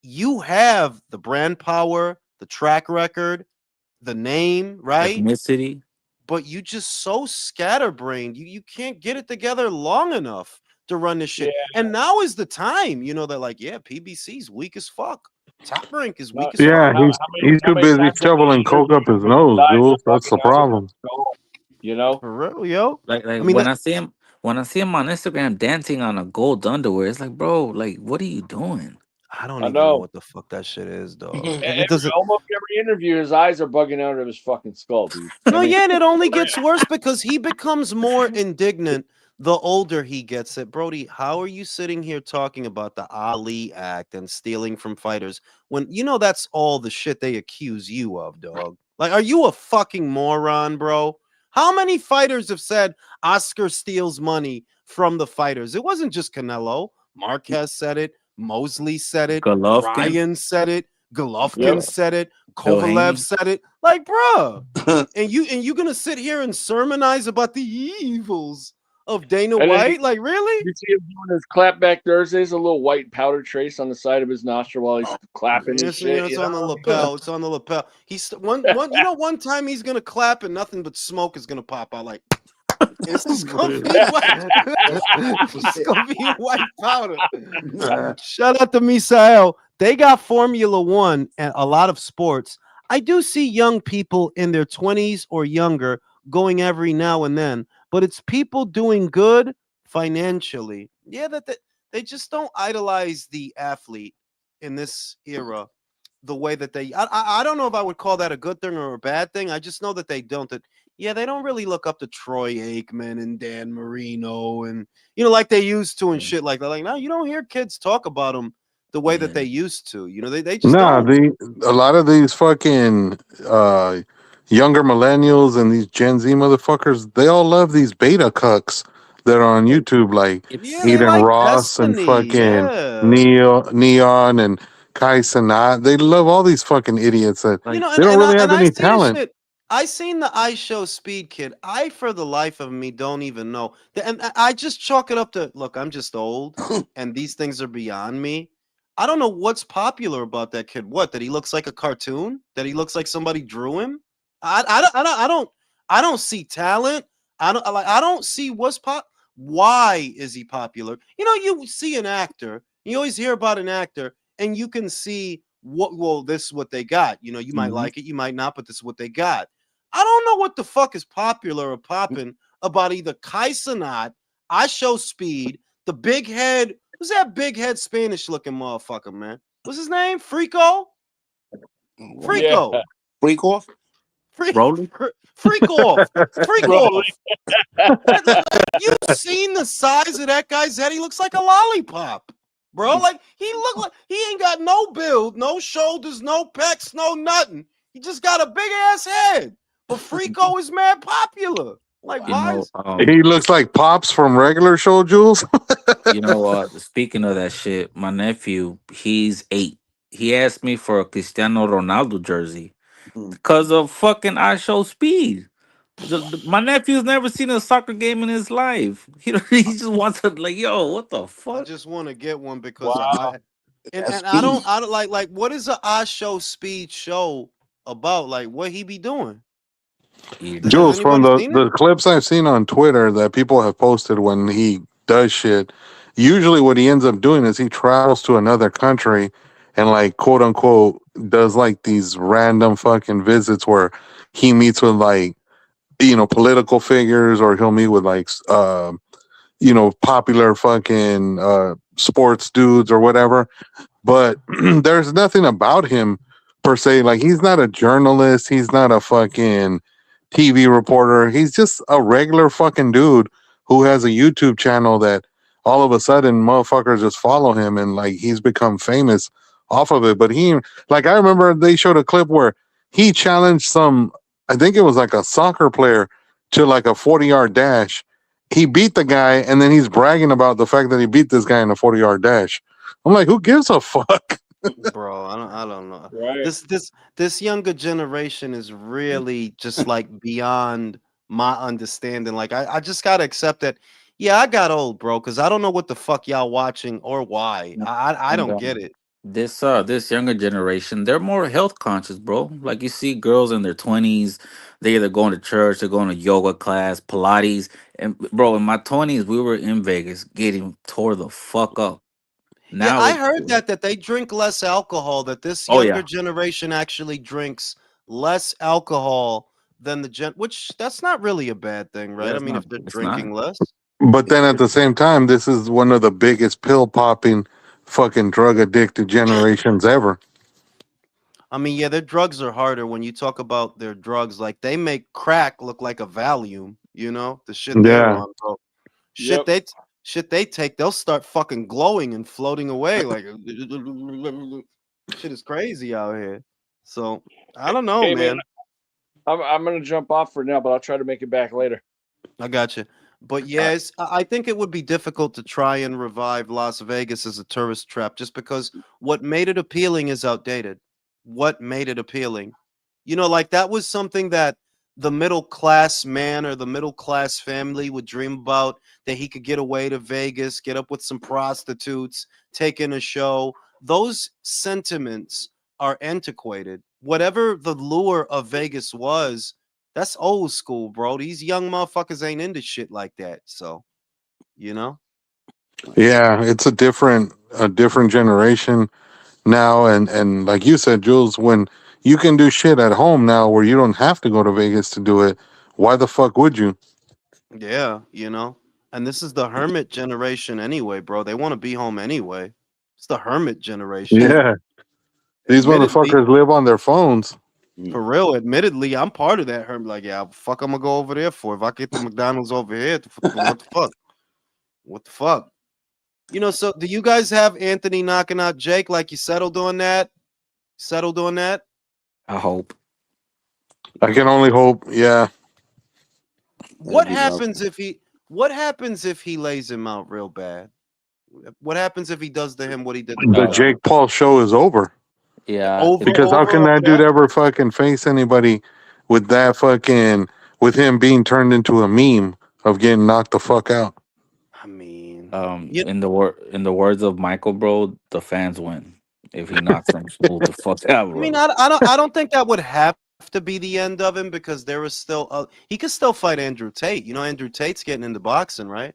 S1: You have the brand power, the track record, the name, right?
S5: Ethnicity.
S1: But you just so scatterbrained. You can't get it together long enough to run this shit.
S4: Yeah.
S1: And now is the time, you know, they're like, yeah, PBC's weak as fuck. Top Rank is weak as
S3: Yeah,
S1: fuck.
S3: he's too busy shoveling coke up his nose, Jules. That's the problem.
S4: You know,
S1: For real, yo.
S5: Like
S1: I mean,
S5: when I see him on Instagram dancing on a gold underwear, it's like, bro, like what are you doing?
S1: I don't
S4: I
S1: even know
S4: know.
S1: what the fuck that shit is, dog. Like,
S4: and
S1: it doesn't.
S4: almost every interview, his eyes are bugging out of his fucking skull, dude.
S1: No, yeah, and it only gets worse because he becomes more indignant the older he gets. It, Brody, how are you sitting here talking about the Ali Act and stealing from fighters when you know that's all the shit they accuse you of, dog? Like, are you a fucking moron, bro? How many fighters have said Oscar steals money from the fighters? It wasn't just Canelo. Marquez said it. Mosley said it.
S5: Golovkin?
S1: Ryan said it. Golovkin said it.
S5: Bill
S1: Kovalev
S5: Haney?
S1: said it. Like, bro, and you gonna sit here and sermonize about the evils of Dana
S4: And then
S1: White? Like, really?
S4: You see him doing his clapback Thursdays, a little white powder trace on the side of his nostril while he's clapping and
S1: Yes,
S4: shit.
S1: it's
S4: you
S1: on the
S4: know?
S1: lapel. It's on the lapel. He's one. One time he's gonna clap and nothing but smoke is gonna pop out. Like, this is gonna be white. It's gonna be white powder. Shout out to Misael. they got Formula One and a lot of sports. I do see young people in their 20s or younger going every now and then, but it's people doing good financially. Yeah, that they just don't idolize the athlete in this era the way that they. I don't know if I would call that a good thing or a bad thing. I just know that they don't. That yeah, they don't really look up to Troy Aikman and Dan Marino and like they used to and shit like that. Like now you don't hear kids talk about them the way that
S5: Yeah.
S1: they used to. They just
S3: Nah,
S1: don't.
S3: a lot of these fucking younger millennials and these Gen Z motherfuckers, they all love these beta cucks that are on YouTube, like
S1: Yeah, they
S5: It's
S3: Eden
S1: like
S3: Ross and
S1: Destiny.
S3: fucking
S1: Yeah.
S3: Neon and Kai Sanat. They love all these fucking idiots that
S1: You
S5: like
S1: know,
S3: they
S1: and
S3: don't
S1: and I
S3: really
S1: and
S3: have
S1: I
S3: any
S1: see the
S3: talent.
S1: shit. I seen the I Show Speed Kid. I, for the life of me, don't even know. And I just chalk it up to look. I'm just old, and these things are beyond me. I don't know what's popular about that kid. What, that he looks like a cartoon? That he looks like somebody drew him? I don't see talent. I don't see what's pop. Why is he popular? You see an actor. You always hear about an actor, and you can see this is what they got. You might
S5: Mhm.
S1: like it, you might not, but this is what they got. I don't know what the fuck is popular or popping about either Kai Cenat, I Show Speed, the big head. Who's that big head Spanish looking motherfucker, man? What's his name? Frico?
S4: Yeah,
S1: Frico.
S2: Freak off.
S1: Freak,
S5: Rolly.
S1: freak off. Freak
S4: Rolly.
S1: off. You seen the size of that guy's head? He looks like a lollipop, bro. Like he look like he ain't got no build, no shoulders, no pecs, no nothing. He just got a big ass head. But Frico is mad popular. Like,
S5: You
S1: why
S2: Wow.
S5: know,
S1: is
S3: He looks like Pops from regular show Jules.
S5: speaking of that shit, my nephew, he's 8. He asked me for a Cristiano Ronaldo jersey
S2: Mm.
S5: because of fucking I Show Speed. My nephew's never seen a soccer game in his life. He just wants to like, yo, what the
S1: I
S5: fuck?
S1: just want to get one because
S4: Wow.
S1: I and,
S2: That's
S1: and I don't
S2: speed.
S1: I don't like what is a I Show Speed show about? Like what he be doing? Has
S3: Jules, from
S1: anybody
S3: the
S1: seen it?
S3: the clips I've seen on Twitter that people have posted when he does shit, usually what he ends up doing is he travels to another country and like quote unquote does like these random fucking visits where he meets with like political figures, or he'll meet with like popular fucking sports dudes or whatever, but there's nothing about him per se. Like he's not a journalist. He's not a fucking TV reporter. He's just a regular fucking dude who has a YouTube channel that all of a sudden motherfuckers just follow him and like he's become famous off of it. But I remember they showed a clip where he challenged I think it was like a soccer player to like a 40-yard dash. He beat the guy and then he's bragging about the fact that he beat this guy in a 40-yard dash. I'm like, who gives a fuck?
S1: Bro, I don't know.
S4: Right.
S1: This younger generation is really just like beyond my understanding. Like I just gotta accept that. Yeah, I got old, bro, because I don't know what the fuck y'all watching or why. I
S5: And
S1: don't get it.
S5: this younger generation, they're more health conscious, bro. Like you see girls in their 20s, they either going to church, they're going to yoga class, Pilates. And bro, in my 20s, we were in Vegas getting tore the fuck up.
S1: Yeah,
S5: Now
S1: I
S5: it's
S1: heard that they drink less alcohol, that this
S5: oh
S1: younger
S5: yeah.
S1: generation actually drinks less alcohol than which that's not really a bad thing,
S5: Yeah,
S1: right? I
S5: it's
S1: mean,
S5: not
S1: if they're
S5: it's not.
S1: drinking less.
S3: But then at the same time, this is one of the biggest pill popping, fucking drug addicted generations ever.
S1: I mean, yeah, their drugs are harder when you talk about their drugs. Like they make crack look like a Valium, the shit they're
S3: Yeah.
S1: on, bro. Shit
S4: Yep.
S1: they shit they take, they'll start fucking glowing and floating away. Like shit is crazy out here. So I don't know,
S4: Hey man,
S1: man.
S4: I'm gonna jump off for now, but I'll try to make it back later.
S1: I got you. But
S4: All right.
S1: yes, I think it would be difficult to try and revive Las Vegas as a tourist trap just because what made it appealing is outdated. What made it appealing? Like that was something that the middle class man or the middle class family would dream about, that he could get away to Vegas, get up with some prostitutes, take in a show. Those sentiments are antiquated. Whatever the lure of Vegas was, that's old school, bro. These young motherfuckers ain't into shit like that. So, you know?
S3: Yeah, it's a different generation now, and like you said, Jules, when you can do shit at home now where you don't have to go to Vegas to do it, why the fuck would you?
S1: Yeah, you know. And this is the hermit generation anyway, bro. They want to be home anyway. It's the hermit generation.
S3: Yeah, these
S1: Admittedly,
S3: motherfuckers live on their phones.
S1: for real, admittedly, I'm part of that hermit. Like, yeah, fuck, I'm gonna go over there for. If I get the McDonald's over here, what the fuck? What the fuck? You know, so do you guys have Anthony knocking out Jake? Like, you settled on that? Settled on that?
S5: I hope.
S3: I can only hope. Yeah,
S1: What
S2: That'd be love.
S1: happens if he? What happens if he lays him out real bad? What happens if he does to him what he did to
S3: the
S5: No.
S1: McDonald?
S3: Jake Paul show is over.
S5: Yeah.
S1: Over,
S3: Because how can
S1: over,
S3: that dude
S1: okay.
S3: ever fucking face anybody with that fucking with him being turned into a meme of getting knocked the fuck out?
S1: I mean,
S5: In the words of Michael, bro, the fans win if he knocks him smooth the fuck out,
S1: I mean,
S5: bro.
S1: I don't think that would have to be the end of him because there is still he could still fight Andrew Tate. You know, Andrew Tate's getting into boxing, right?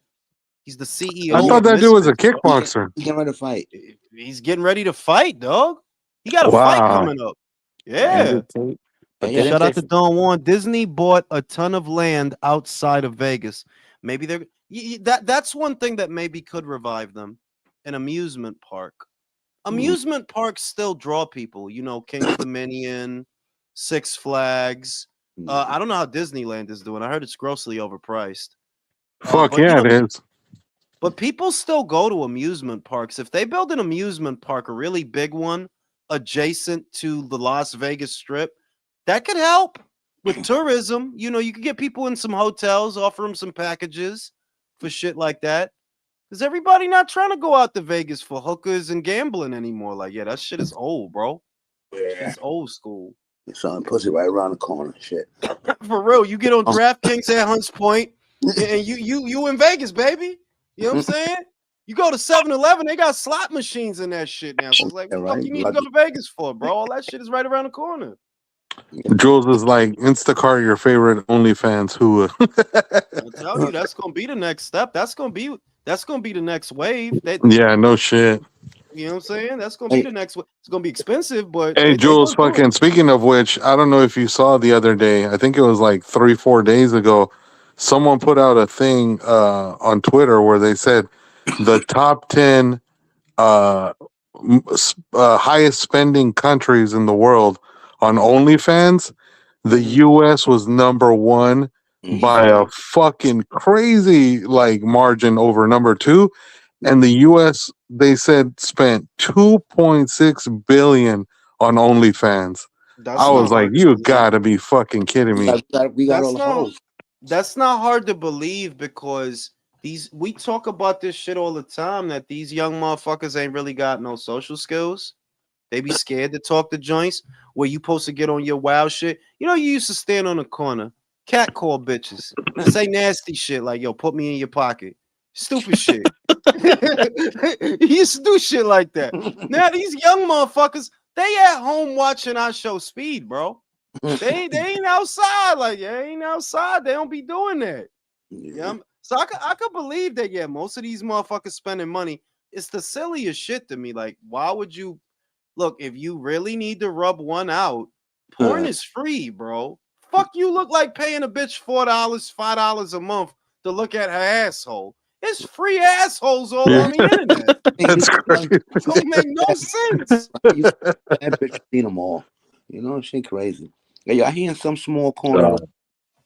S1: He's the CEO.
S3: I thought
S1: of
S3: that dude was a
S1: Misfits, bro.
S3: kickboxer.
S2: He getting ready to fight.
S1: He's getting ready to fight, dog. He got a fight
S3: Wow.
S1: coming up. Yeah.
S5: Andrew Tate. But
S2: Yeah,
S5: didn't
S1: Shout
S5: they
S1: out to Don Juan. Disney bought a ton of land outside of Vegas. Maybe they're that's one thing that maybe could revive them. An amusement park. Amusement parks still draw people. You know, King's Dominion, Six Flags. I don't know how Disneyland is doing. I heard it's grossly overpriced.
S3: Fuck
S1: But you
S3: yeah,
S1: know,
S3: it is.
S1: but people still go to amusement parks. If they build an amusement park, a really big one, adjacent to the Las Vegas Strip, that could help with tourism. You know, you could get people in some hotels, offer them some packages for shit like that. Because everybody not trying to go out to Vegas for hookers and gambling anymore. Like, yeah, that shit is old, bro.
S2: Yeah.
S1: It's old school.
S2: You're selling pussy right around the corner. Shit.
S1: For real, you get on DraftKings at Hunts Point, and you in Vegas, baby. You know what I'm saying? You go to 7-Eleven, they got slot machines in that shit now. So it's like,
S2: Yeah,
S1: what the fuck
S2: right.
S1: you need to go to Vegas for, bro? All that shit is right around the corner.
S3: Jules is like Instacart, your favorite OnlyFans. Who?
S1: I'm telling you, that's gonna be the next step. That's gonna be the next wave.
S3: Yeah, no shit.
S1: You know what I'm saying? That's gonna be the next wave. It's gonna be expensive, but
S3: Hey, Jules,
S1: gonna do it.
S3: fucking speaking of which, I don't know if you saw the other day. I think it was like 3-4 days ago. Someone put out a thing on Twitter where they said the top 10 highest spending countries in the world on OnlyFans. The U.S. was number one by a fucking crazy like margin over number two. And the U.S. they said spent 2.6 billion on OnlyFans. I was like, you gotta be fucking kidding me.
S2: We got all the hoes.
S1: That's not hard to believe because we talk about this shit all the time that these young motherfuckers ain't really got no social skills. They be scared to talk to joints where you supposed to get on your wild shit. You know, you used to stand on the corner, cat call bitches, say nasty shit like, yo, put me in your pocket. Stupid shit. He used to do shit like that. Now these young motherfuckers, they at home watching our show Speed, bro. They ain't outside. Like, they ain't outside. They don't be doing that. Yeah. So I could believe that, yeah, most of these motherfuckers spending money. It's the silliest shit to me. Like, why would you look if you really need to rub one out? Porn is free, bro. Fuck you look like paying a bitch $4, $5 a month to look at her asshole. It's free assholes all on the internet.
S3: That's crazy.
S1: It don't make no sense.
S2: That bitch seen them all. You know, shit crazy. Hey, I hear in some small corner, of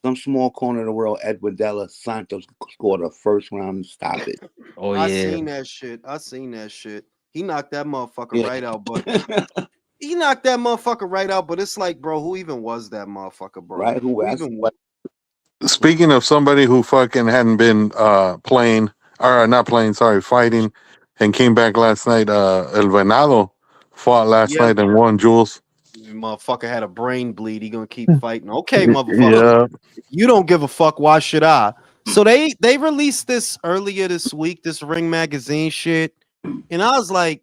S2: the world, Edward Della Santos scored a first round stop it.
S5: Oh
S1: I
S5: yeah.
S1: seen that shit. He knocked that motherfucker right out, but he knocked that motherfucker right out. But it's like, bro, who even was that motherfucker, bro?
S2: Right? Who
S1: even
S2: was?
S3: Speaking of somebody who fucking hadn't been playing or not playing, sorry, fighting, and came back last night. El Venado fought last night and won. Jules.
S1: Motherfucker had a brain bleed. He gonna keep fighting. Okay, motherfucker.
S3: Yeah.
S1: You don't give a fuck. Why should I? So they released this earlier this week, this Ring Magazine shit, and I was like,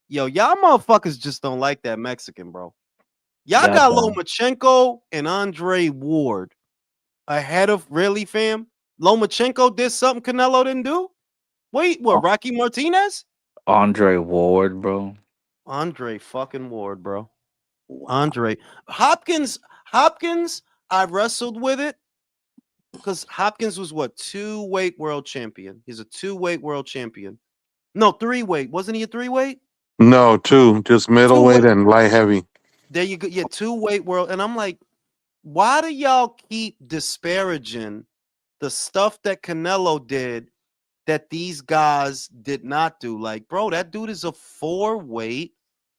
S1: yo, y'all motherfuckers just don't like that Mexican, bro. Y'all got Lomachenko and Andre Ward ahead of really, fam. Lomachenko did something Canelo didn't do. Wait, what? Rocky Martinez?
S5: Andre Ward, bro.
S1: Andre fucking Ward, bro.
S2: Wow.
S1: Andre Hopkins. I wrestled with it because Hopkins was what 2-weight world champion. He's a 2-weight world champion. No, 3-weight. Wasn't he a 3-weight?
S3: No, two, just middleweight
S1: 2-weight.
S3: and light heavy.
S1: There you go. Yeah, 2-weight world. And I'm like, why do y'all keep disparaging the stuff that Canelo did that these guys did not do? Like, bro, that dude is a 4-weight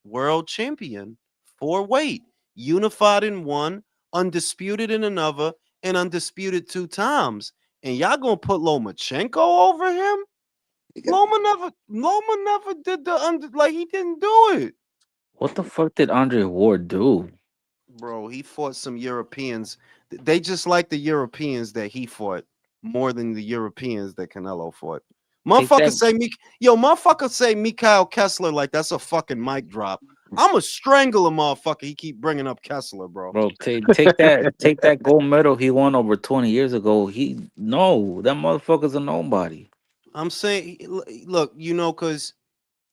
S1: world champion. 4-weight, unified in one, undisputed in another, and undisputed 2 times. And y'all gonna put Lomachenko over him? Loma never did like he didn't do it.
S5: What the fuck did Andre Ward do?
S1: Bro, he fought some Europeans. They just like the Europeans that he fought more than the Europeans that Canelo fought.
S5: Take that,
S1: Motherfucker say Mikhail Kessler like that's a fucking mic drop. I'ma strangle a motherfucker. He keep bringing up Kessler, bro.
S5: bro. Take that gold medal he won over 20 years ago. That motherfucker's a nobody.
S1: I'm saying, look, because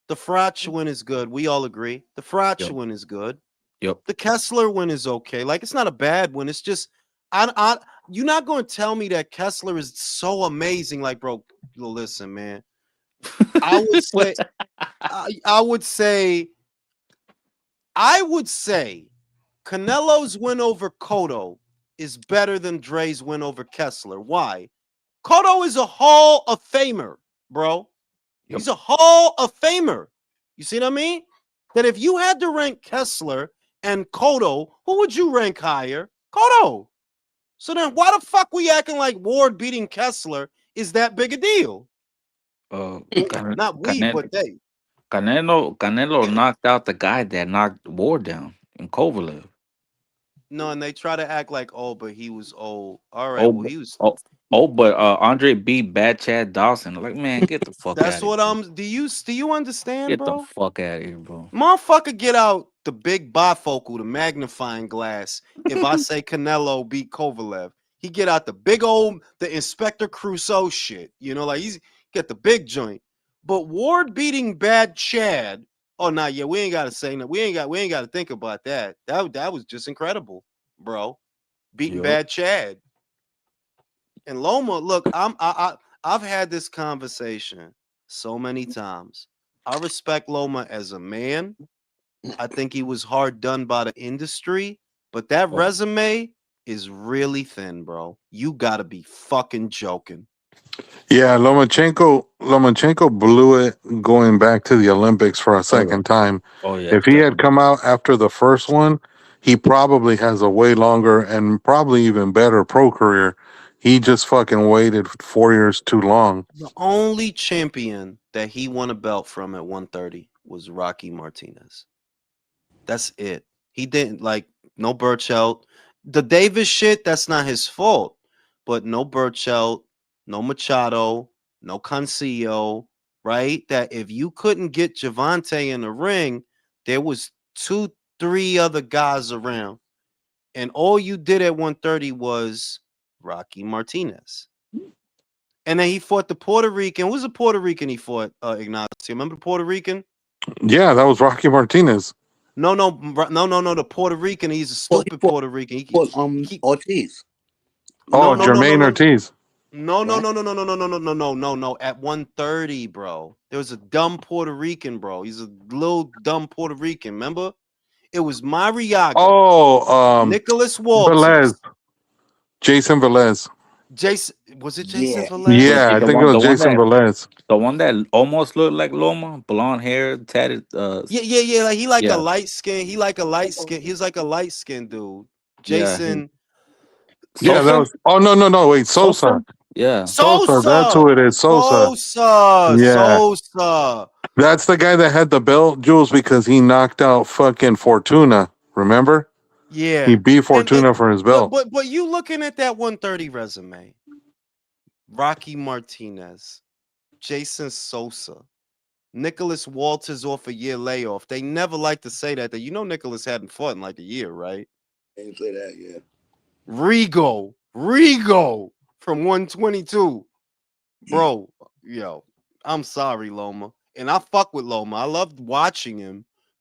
S1: the Frach win is good. We all agree. The Frach
S5: Yep.
S1: win is good.
S5: Yep.
S1: The Kessler win is okay. Like, it's not a bad win. It's just, you're not going to tell me that Kessler is so amazing. Like, bro, listen, man. I would say Canelo's win over Cotto is better than Dre's win over Kessler. Why? Cotto is a Hall of Famer, bro.
S5: Yep.
S1: He's a Hall of Famer. You see what I mean? That if you had to rank Kessler and Cotto, who would you rank higher? Cotto. So then why the fuck we acting like Ward beating Kessler is that big a deal? Not we, but they.
S5: Canelo knocked out the guy that knocked Ward down in Kovalev.
S1: No, and they try to act like, oh, but he was old. All right, well, he was.
S5: But Andre beat Bad Chad Dawson. Like, man, get the fuck out
S1: That's
S5: of here.
S1: what I'm. Do you understand,
S5: Get
S1: bro?
S5: the fuck out of here, bro.
S1: Motherfucker, get out the big bifocal, the magnifying glass. If I say Canelo beat Kovalev, he get out the big old, the Inspector Crusoe shit. Like he's get the big joint. But Ward beating Bad Chad. Oh, nah, yeah, we ain't gotta say that. We ain't got to think about that. That was just incredible, bro. Beating Bad Chad. And Loma, look, I've had this conversation so many times. I respect Loma as a man. I think he was hard done by the industry, but that resume is really thin, bro. You gotta be fucking joking.
S3: Yeah, Lomachenko blew it going back to the Olympics for a second time.
S5: Oh yeah.
S3: If he had come out after the first one, he probably has a way longer and probably even better pro career. He just fucking waited 4 years too long.
S1: The only champion that he won a belt from at 130 was Rocky Martinez. That's it. He didn't no Burchelt. The Davis shit, that's not his fault. But no Burchelt, no Machado, no Cancio, right? That if you couldn't get Javante in the ring, there was 2-3 other guys around. And all you did at 130 was Rocky Martinez. And then he fought the Puerto Rican. Who was the Puerto Rican he fought, Ignacio? Remember the Puerto Rican?
S3: Yeah, that was Rocky Martinez.
S1: No. The Puerto Rican. He's a stupid Puerto Rican.
S2: Ortiz.
S3: Jermaine Ortiz.
S1: No. At 130, bro. There was a dumb Puerto Rican, bro. He's a little dumb Puerto Rican. Remember? It was Mariaga. Nicholas Walters.
S3: Velez. Jason Velez.
S1: Was it Jason Velez?
S3: Yeah, I think it was Jason Velez.
S5: The one that almost looked like Loma, blonde hair, tatted.
S1: Yeah. Like he a light skin. He like a light skin. He's like a light skinned dude. Jason.
S3: Yeah, that was. Oh no! Wait, Sosa.
S5: Yeah,
S3: Sosa. That's who it is. Sosa.
S1: Sosa.
S3: That's the guy that had the belt, Jules, because he knocked out fucking Fortuna. Remember?
S1: Yeah,
S3: he beat Fortuna for his belt.
S1: But you looking at that 130 resume? Rocky Martinez, Jason Sosa, Nicholas Walters off a year layoff. They never like to say that. Nicholas hadn't fought in like a year, right?
S2: They didn't say that, yeah.
S1: Rigo from 122, bro. Yo, I'm sorry, Loma, and I fuck with Loma. I loved watching him.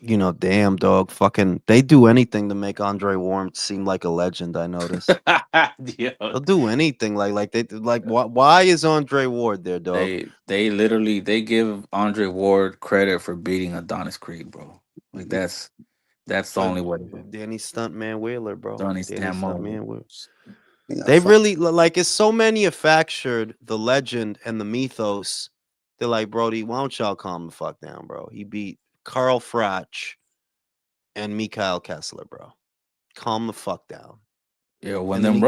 S1: You know, damn dog, fucking, they do anything to make Andre Ward seem like a legend. I notice
S5: Yeah.
S1: they'll do anything like they like. Why is Andre Ward there, dog?
S5: They literally they give Andre Ward credit for beating Adonis Creed, bro. Like that's the
S1: For
S5: only way to go.
S1: Danny Stuntman Wheeler, bro.
S5: Adonis
S1: Danny
S5: damn
S1: Stuntman Wheeler.
S2: They got
S1: They
S2: fuck.
S1: really like it's so manufactured the legend and the mythos. They're like, Brody, why don't y'all calm the fuck down, bro? He beat Carl Fratch and Mikhail Kessler, bro. Calm the fuck down.
S5: Yeah,
S1: And then he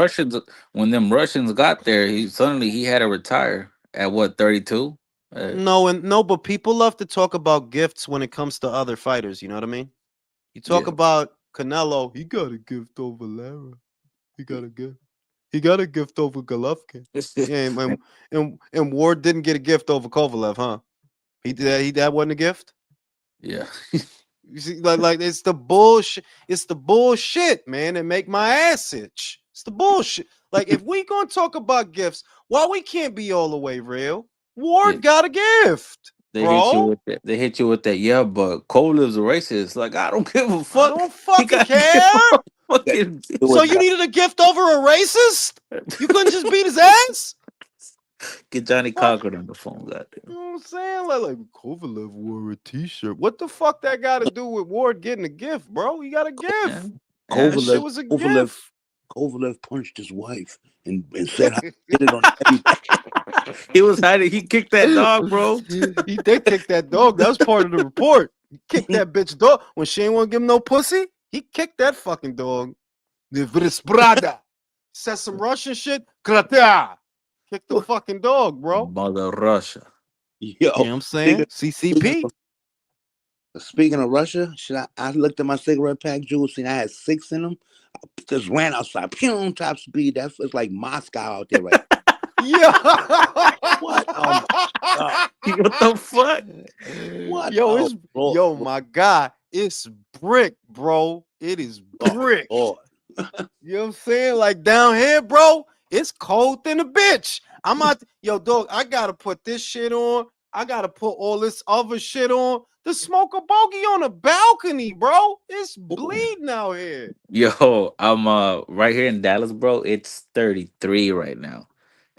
S5: when them Russians got there, he had to retire at what 32?
S1: no, but people love to talk about gifts when it comes to other fighters. You know what I mean? You talk
S5: Yeah.
S1: about Canelo, he got a gift over Lara. He got a gift. He got a gift over Golovkin. Yeah, and Ward didn't get a gift over Kovalev, huh? He did. That wasn't a gift.
S5: Yeah.
S1: You see, like it's the bullshit. It's the bullshit, man, that make my ass itch. It's the bullshit. Like if we gonna talk about gifts, why we can't be all the way real?
S5: Yeah.
S1: Ward got a gift,
S5: They hit you
S1: bro.
S5: with that. They hit you with that. Yeah, but Kovalev's a racist. Like I don't give a
S1: I
S5: fuck.
S1: don't
S5: He
S1: fucking
S5: got to give
S1: care.
S5: a
S2: That
S5: fucking.
S2: do
S1: So
S2: it
S1: you
S2: that
S1: needed a gift over a racist? You couldn't just beat his ass?
S5: Get Johnny
S1: Fuck.
S5: Cochran on the phone. Goddamn.
S1: You know what I'm saying? Like Kovalev wore a t-shirt. What the fuck that got to do with Ward getting a gift, bro? He got a
S5: Yeah.
S1: gift.
S5: Yeah.
S1: That shit
S2: Kovalev,
S1: was a
S2: Kovalev,
S1: gift.
S2: Kovalev punched his wife and said how he did it on everybody.
S5: He was hiding. He kicked that dog, bro.
S1: He did kick that dog. That was part of the report. He kicked that bitch dog when she ain't want to give him no pussy. He kicked that fucking dog. The Vrisprada said some Russian shit. Krata. Kick the fucking dog, bro.
S5: Mother Russia.
S1: You
S2: Yo,
S1: know what I'm saying?
S2: speaking
S1: CCP.
S2: speaking of Russia, I looked at my cigarette pack, Jules, and I had 6 in them. I just ran outside, pew, top speed. That's it's like Moscow out there, right?
S1: Yeah.
S2: What? Oh my god!
S5: What the fuck?
S2: What?
S1: Yo,
S2: Oh
S1: it's
S2: Lord!
S1: yo, my God. It's brick, bro. It is
S2: Oh
S1: brick.
S2: Lord!
S1: You know what I'm saying? Like down here, bro, it's cold than a bitch. I'm out, yo, dog. I gotta put this shit on. I gotta put all this other shit on. The smoke a bogey on the balcony, bro. It's bleeding out here.
S5: Yo, I'm right here in Dallas, bro. It's 33 right now.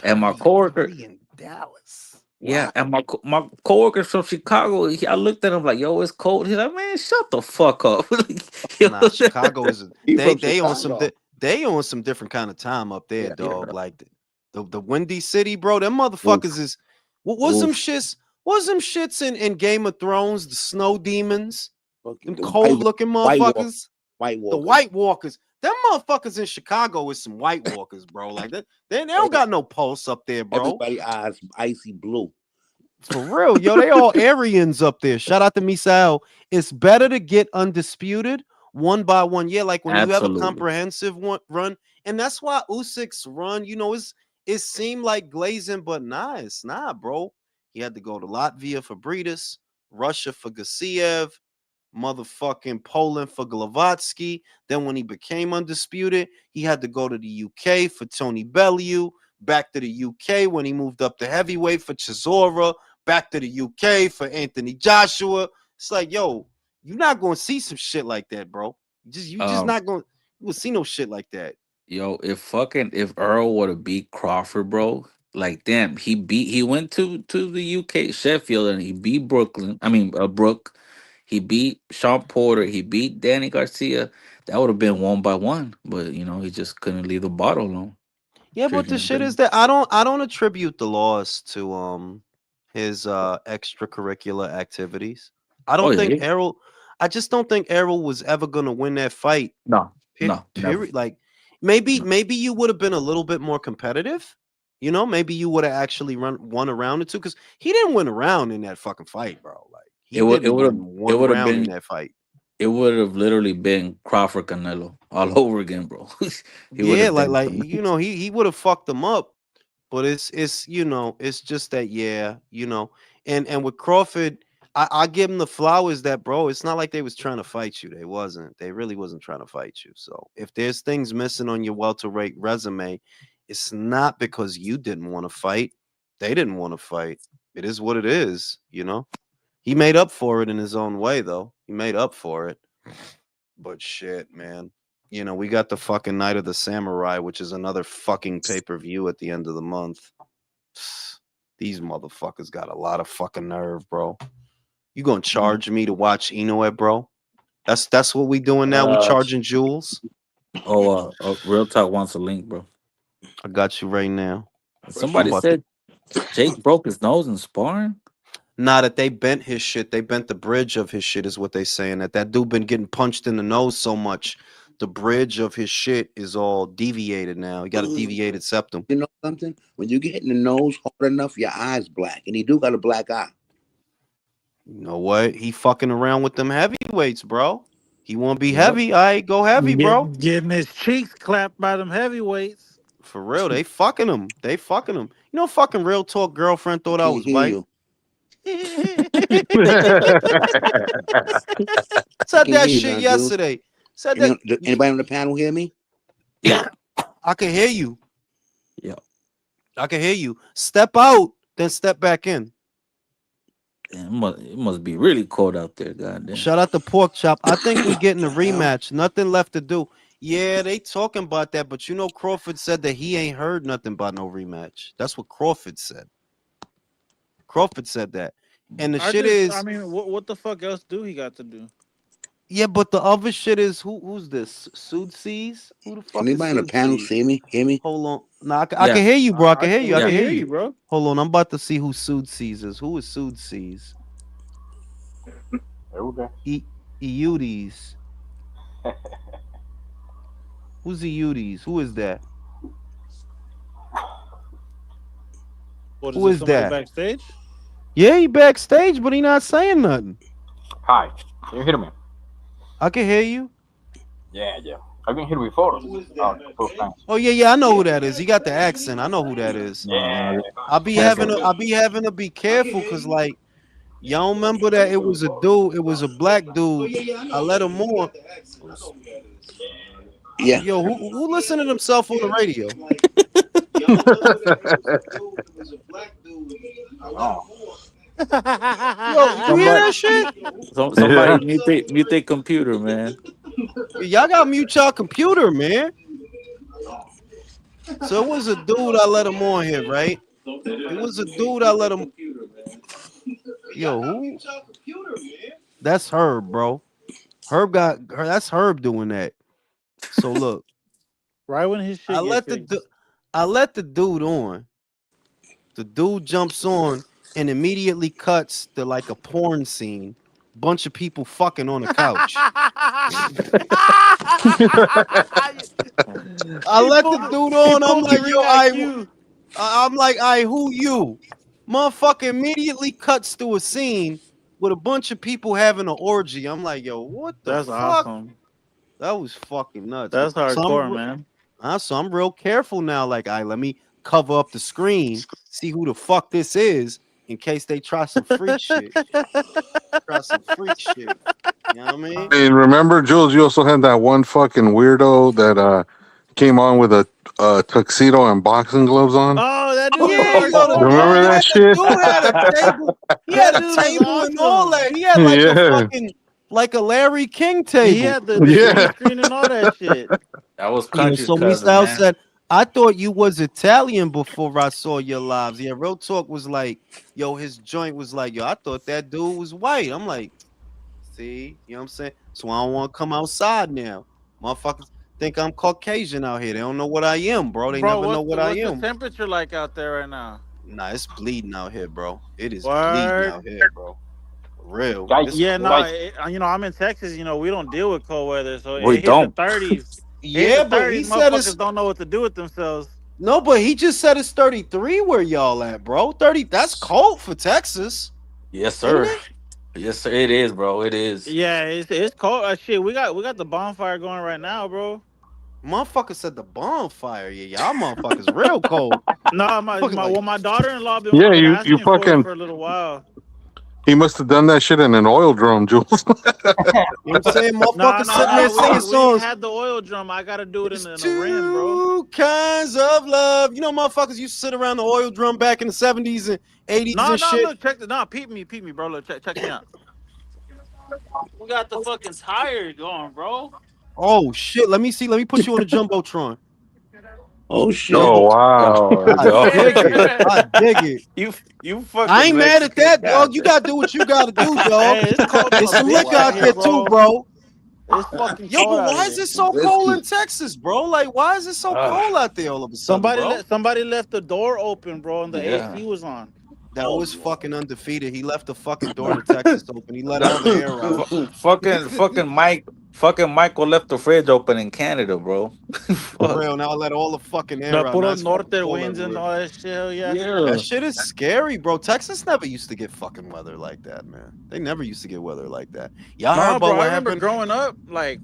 S5: And my coworker,
S1: 33 in Dallas.
S5: yeah,
S1: Wow.
S5: and my coworkers from Chicago, I looked at him like, "Yo, it's cold." He's like, "Man, shut the fuck up." Like, yo,
S1: Nah, Chicago is
S2: He
S1: they
S2: from
S1: they on some
S2: Chicago.
S1: they on some different kind of time up there,
S2: Yeah.
S1: dog.
S5: yeah,
S1: Like the Windy City, bro. Them
S2: Oof.
S1: motherfuckers is what was them
S2: Oof.
S1: shits? Was them shits in Game of Thrones? The snow demons,
S2: Fucking
S1: them
S2: the
S1: cold looking
S2: White Walk,
S1: motherfuckers.
S2: White
S1: The
S2: Walkers.
S1: White Walkers. Them motherfuckers in Chicago is some White Walkers, bro. Like that, they don't got no pulse up there, bro.
S2: Everybody eyes icy blue.
S1: For real, yo, they all Aryans up there. Shout out to Misael. It's better to get undisputed one by one. Yeah, like when you have a
S5: absolutely.
S1: comprehensive run, and that's why Usyk's run, you know, it seemed like glazing, but nah, it's not, bro. He had to go to Latvia for Breedis, Russia for Gassiev, motherfucking Poland for Glavatsky. Then when he became undisputed, he had to go to the UK for Tony Bellew, back to the UK when he moved up to heavyweight for Chisora, back to the UK for Anthony Joshua. It's like, yo, you're not gonna see some shit like that, bro. You just
S5: Um,
S1: not gonna see no shit like that.
S5: Yo, if Earl would have beat Crawford, bro, like damn, he went to the UK Sheffield and he beat Brooklyn. I mean, Brook. He beat Sean Porter. He beat Danny Garcia. That would have been one by one, but he just couldn't leave the bottle alone.
S1: Yeah, but the
S5: Drinking
S1: shit
S5: the
S1: is that I don't attribute the loss to his extracurricular activities. I
S5: Oh
S1: don't think
S5: yeah,
S1: Errol I just don't think Errol was ever gonna win that fight.
S5: no, no, never.
S1: Period. Like maybe
S5: No.
S1: maybe you would have been a little bit more competitive. You know, maybe you would have actually won a round or two because he didn't win a round in that fucking fight, bro. Like he
S5: It would it
S1: didn't
S5: would have
S1: win
S5: it
S1: one
S5: would have
S1: round in
S5: been
S1: that fight.
S5: it would have literally been Crawford Canelo all over again, bro. He would
S1: Yeah,
S5: have
S1: like
S5: been.
S1: like you know, he would have fucked them up. But it's it's just that and with Crawford, I give him the flowers that bro. It's not like they was trying to fight you. They wasn't. They really wasn't trying to fight you. So if there's things missing on your welterweight resume, it's not because you didn't want to fight. They didn't want to fight. It is what it is. He made up for it in his own way, though. He made up for it. But shit, man. You know, we got the fucking Night of the Samurai, which is another fucking pay-per-view at the end of the month. These motherfuckers got a lot of fucking nerve, bro. You gonna charge me to watch Inoue, bro? That's what we doing now. We charging jewels.
S5: Real Talk wants a link, bro.
S1: I got you right now.
S5: Somebody said Jake broke his nose in sparring.
S1: Nah, that they bent his shit. They bent the bridge of his shit, is what they saying. That dude been getting punched in the nose so much, the bridge of his shit is all deviated now. He got a deviated septum.
S2: You know something? When you get hit in the nose hard enough, your eye's black, and he do got a black eye.
S1: You know what? He fucking around with them heavyweights, bro. He want to be heavy. All right, go heavy, bro.
S6: Getting his cheeks clapped by them heavyweights.
S1: For real, they fucking him. They fucking him. You know, fucking Real Talk girlfriend thought I was white. Said that shit yesterday. Said that.
S2: Anybody on the panel hear me?
S1: Yeah, I can hear you.
S5: Yeah,
S1: I can hear you. Step out, then step back in.
S5: Damn, it must be really cold out there, goddamn.
S1: Shout out to Pork Chop. I think we getting a rematch. Nothing left to do. Yeah, they talking about that, but you know Crawford said that he ain't heard nothing about no rematch. That's what Crawford said. Crawford said that. And the shit is,
S6: I mean, what the fuck else do he got to do?
S1: Yeah, but the other shit is who's this? Soodseas? Who the fuck
S2: Anybody
S1: is
S2: on the panel see me? Hear me?
S1: Hold on. Nah, I can hear you, bro. I can hear you. I can hear you,
S6: bro.
S1: Hold on. I'm about to see who Soodseas is. Who is Soodseas? Eudes. Who's Eudes? Who is that? Who is that?
S6: Backstage?
S1: Yeah, he backstage, but he not saying nothing.
S7: Hi, can you hear me?
S1: I can hear you.
S7: Yeah. I've been here before.
S1: Oh yeah, I know who that is. He got the accent. I know who that is.
S7: Yeah.
S1: I'll be having to be careful because like y'all remember that it was a dude, it was a black dude. I let him on.
S2: Yeah.
S1: Yo, who listened to himself on the radio? Yo, you hear that shit?
S5: Somebody mute their computer, man.
S1: Y'all got to mute y'all computer, man. So it was a dude I let him on here, right? It was a dude I let him. Yo, who? That's Herb, bro. Herb got her. That's Herb doing that. So look,
S6: right when his shit.
S1: I let the dude on. The dude jumps on and immediately cuts to like a porn scene. Bunch of people fucking on the couch. I let the dude on. I'm like, yo, I'm like, who you? Motherfucker immediately cuts to a scene with a bunch of people having an orgy. I'm like, yo, what the fuck?
S6: Awesome.
S1: That was fucking nuts.
S6: That's hardcore, man.
S1: So I'm real careful now. Like, let me cover up the screen, see who the fuck this is, in case they try some freak shit. You know what I mean?
S3: And remember, Jules, you also had that one fucking weirdo that came on with a tuxedo and boxing gloves on.
S6: Oh, that dude!
S3: Remember that shit?
S1: Dude had a table. He had a table and all that. He had like a fucking like a Larry King table.
S6: He had the screen and all that shit.
S5: That was country.
S1: So Misael said, I thought you was Italian before I saw your lives. Yeah, Real Talk was like, yo, his joint was like, yo, I thought that dude was white. I'm like, see, you know what I'm saying? So I don't want to come outside now. Motherfuckers think I'm Caucasian out here. They don't know what I am, bro. They never know what I am.
S6: What's the temperature like out there right now?
S1: Nah, it's bleeding out here, bro. It is bleeding out here, bro. For real.
S6: I'm in Texas. You know, we don't deal with cold weather, so
S5: we don't.
S6: The 30s.
S1: Yeah, but he said
S6: motherfuckers don't know what to do with themselves.
S1: No, but he just said it's 33 where y'all at, bro. 30. That's cold for Texas.
S5: Yes, sir. Yes, sir. It is, bro. It is.
S6: Yeah, it's cold. Shit, we got the bonfire going right now, bro.
S1: Motherfucker said the bonfire. Yeah, y'all motherfuckers real cold.
S6: No, my daughter-in-law been
S3: you
S6: asking
S3: fucking
S6: for a little while.
S3: He must have done that shit in an oil drum, Jules.
S1: You know what I'm saying?
S6: No,
S1: Motherfuckers sitting there singing
S6: we
S1: songs.
S6: had the oil drum. I gotta do it
S1: It's
S6: in a rim, bro.
S1: two kinds of love. You know, motherfuckers used to sit around the oil drum back in the 70s and 80s
S6: No,
S1: and shit.
S6: look, check the peep me, bro. Look, check me out. We got the fucking tire going, bro.
S1: Oh shit! Let me see. Let me put you on the jumbotron.
S2: Oh shit!
S3: Oh wow!
S5: Yo,
S1: I
S5: yo.
S1: dig it. I dig it.
S5: you fucking
S1: I ain't mad at
S5: Mexican,
S1: that, dog.
S5: God
S1: You gotta do what you gotta do, dog.
S6: Hey, it's cold than
S1: There's
S6: a
S1: some
S6: bitch
S1: liquor out
S6: out here,
S1: there too,
S6: bro.
S1: bro.
S6: It's fucking
S1: Yo,
S6: cold
S1: but
S6: out
S1: why
S6: here.
S1: is it so
S2: Whiskey.
S1: cold in Texas, bro? Like, why is it so cold out there all of a sudden, bro?
S6: Somebody left the door open, bro, and the
S5: Yeah.
S6: AC was on.
S1: That was fucking undefeated. He left the fucking door to Texas open. He let all the air out.
S5: Fucking Michael left the fridge open in Canada, bro.
S1: For
S5: Fuck.
S1: real. Now I let all the fucking
S6: The
S1: air out. Now
S6: puro
S1: it's fucking
S6: norte
S1: cold
S6: winds and
S1: everywhere.
S6: all that shit. Hell yeah.
S5: Yeah.
S1: That shit is scary, bro. Texas never used to get fucking weather like that, man. They never used to get weather like that. Y'all heard
S6: No,
S1: about
S6: bro.
S1: what
S6: I remember
S1: happened?
S6: growing up, like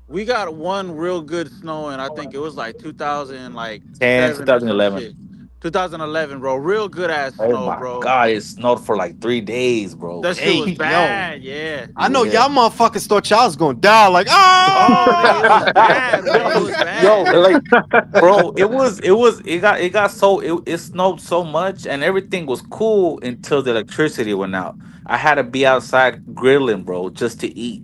S6: we got one real good snow, and I think it was like 2000, like
S5: 10,
S6: 7 or some
S5: 2011.
S6: shit. 2011, bro. Real good ass
S5: Oh
S6: snow,
S5: my
S6: bro.
S5: God, it snowed for like 3 days, bro.
S6: That shit was
S1: Hey, yo.
S6: bad. Yeah.
S1: I know
S5: Yeah.
S1: y'all motherfuckers thought y'all was gonna die. Like,
S6: Oh, nigga, it was
S1: ah!
S6: bad,
S5: yo,
S6: bro. It was
S5: yo,
S6: bad.
S5: like, bro, it got so it snowed so much and everything was cool until the electricity went out. I had to be outside grilling, bro, just to eat.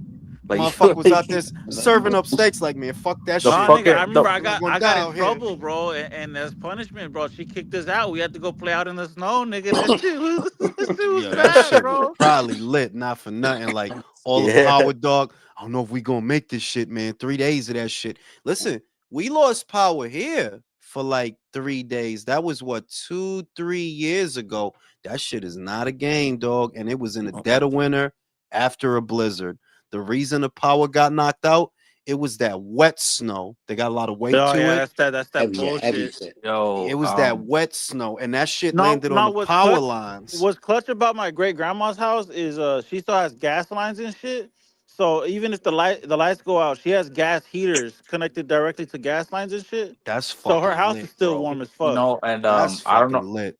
S5: Like,
S1: Motherfucker was out there serving up steaks like, man, fuck that
S5: the
S6: No,
S1: shit.
S6: nigga,
S5: fucking
S6: I
S5: the
S6: remember
S1: We're gonna
S6: I
S1: die
S6: got in
S1: out here.
S6: trouble, bro, and as punishment, bro, she kicked us out. We had to go play out in the snow, nigga. That shit was that shit was
S1: Yo, that
S6: bad,
S1: shit was
S6: bro.
S1: probably lit, not for nothing. Like all the
S5: yeah.
S1: power, dog. I don't know if we gonna make this shit, man. 3 days of that shit. Listen, we lost power here for like 3 days. That was what 2, 3 years ago. That shit is not a game, dog. And it was in the dead of winter after a blizzard. The reason the power got knocked out, it was that wet snow. They got a lot of weight
S6: Oh
S1: to
S6: yeah,
S1: it.
S6: that's that
S2: Heavy
S6: bullshit.
S2: shit.
S1: It
S5: Yo,
S1: was that wet snow, and that shit
S6: No,
S1: landed on
S6: no,
S1: the power lines.
S6: what's clutch about my great grandma's house is she still has gas lines and shit. So even if the lights go out, she has gas heaters connected directly to gas lines and shit.
S1: That's
S6: So her
S1: fucking
S6: house is
S1: lit,
S6: still
S1: bro.
S6: warm as fuck.
S5: and
S1: That's
S5: I don't
S1: fucking
S5: know.
S1: lit.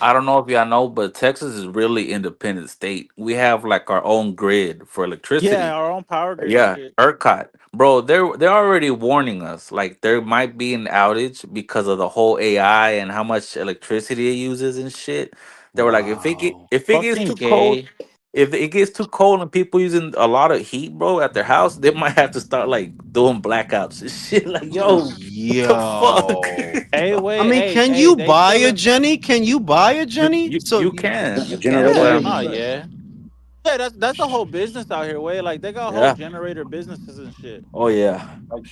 S5: I don't know if y'all know, but Texas is really independent state. We have like our own grid for
S6: Yeah,
S5: electricity.
S6: our own power grid and
S5: Yeah,
S6: shit.
S5: ERCOT, bro. They're already warning us. Like there might be an outage because of the whole AI and how much electricity it uses and shit. They were like,
S1: Wow.
S5: if it gets
S6: Fucking
S5: too cold,
S6: gay.
S5: if it gets too cold and people using a lot of heat, bro, at their house, they might have to start like doing blackouts and shit. Like, yo, what the fuck?
S1: Yo.
S6: Hey,
S1: I
S6: wait,
S1: mean,
S6: hey,
S1: can
S6: hey,
S1: you
S6: they
S1: buy a
S6: selling.
S1: Jenny? Can you buy a
S5: you
S1: Jenny?
S5: you
S1: So
S5: you can
S2: A
S5: you can,
S2: generator,
S5: but
S2: 100%.
S6: Oh yeah. Yeah, that's a whole business out here. Way like they got whole
S5: yeah.
S6: generator businesses and shit.
S5: Oh yeah.
S7: Like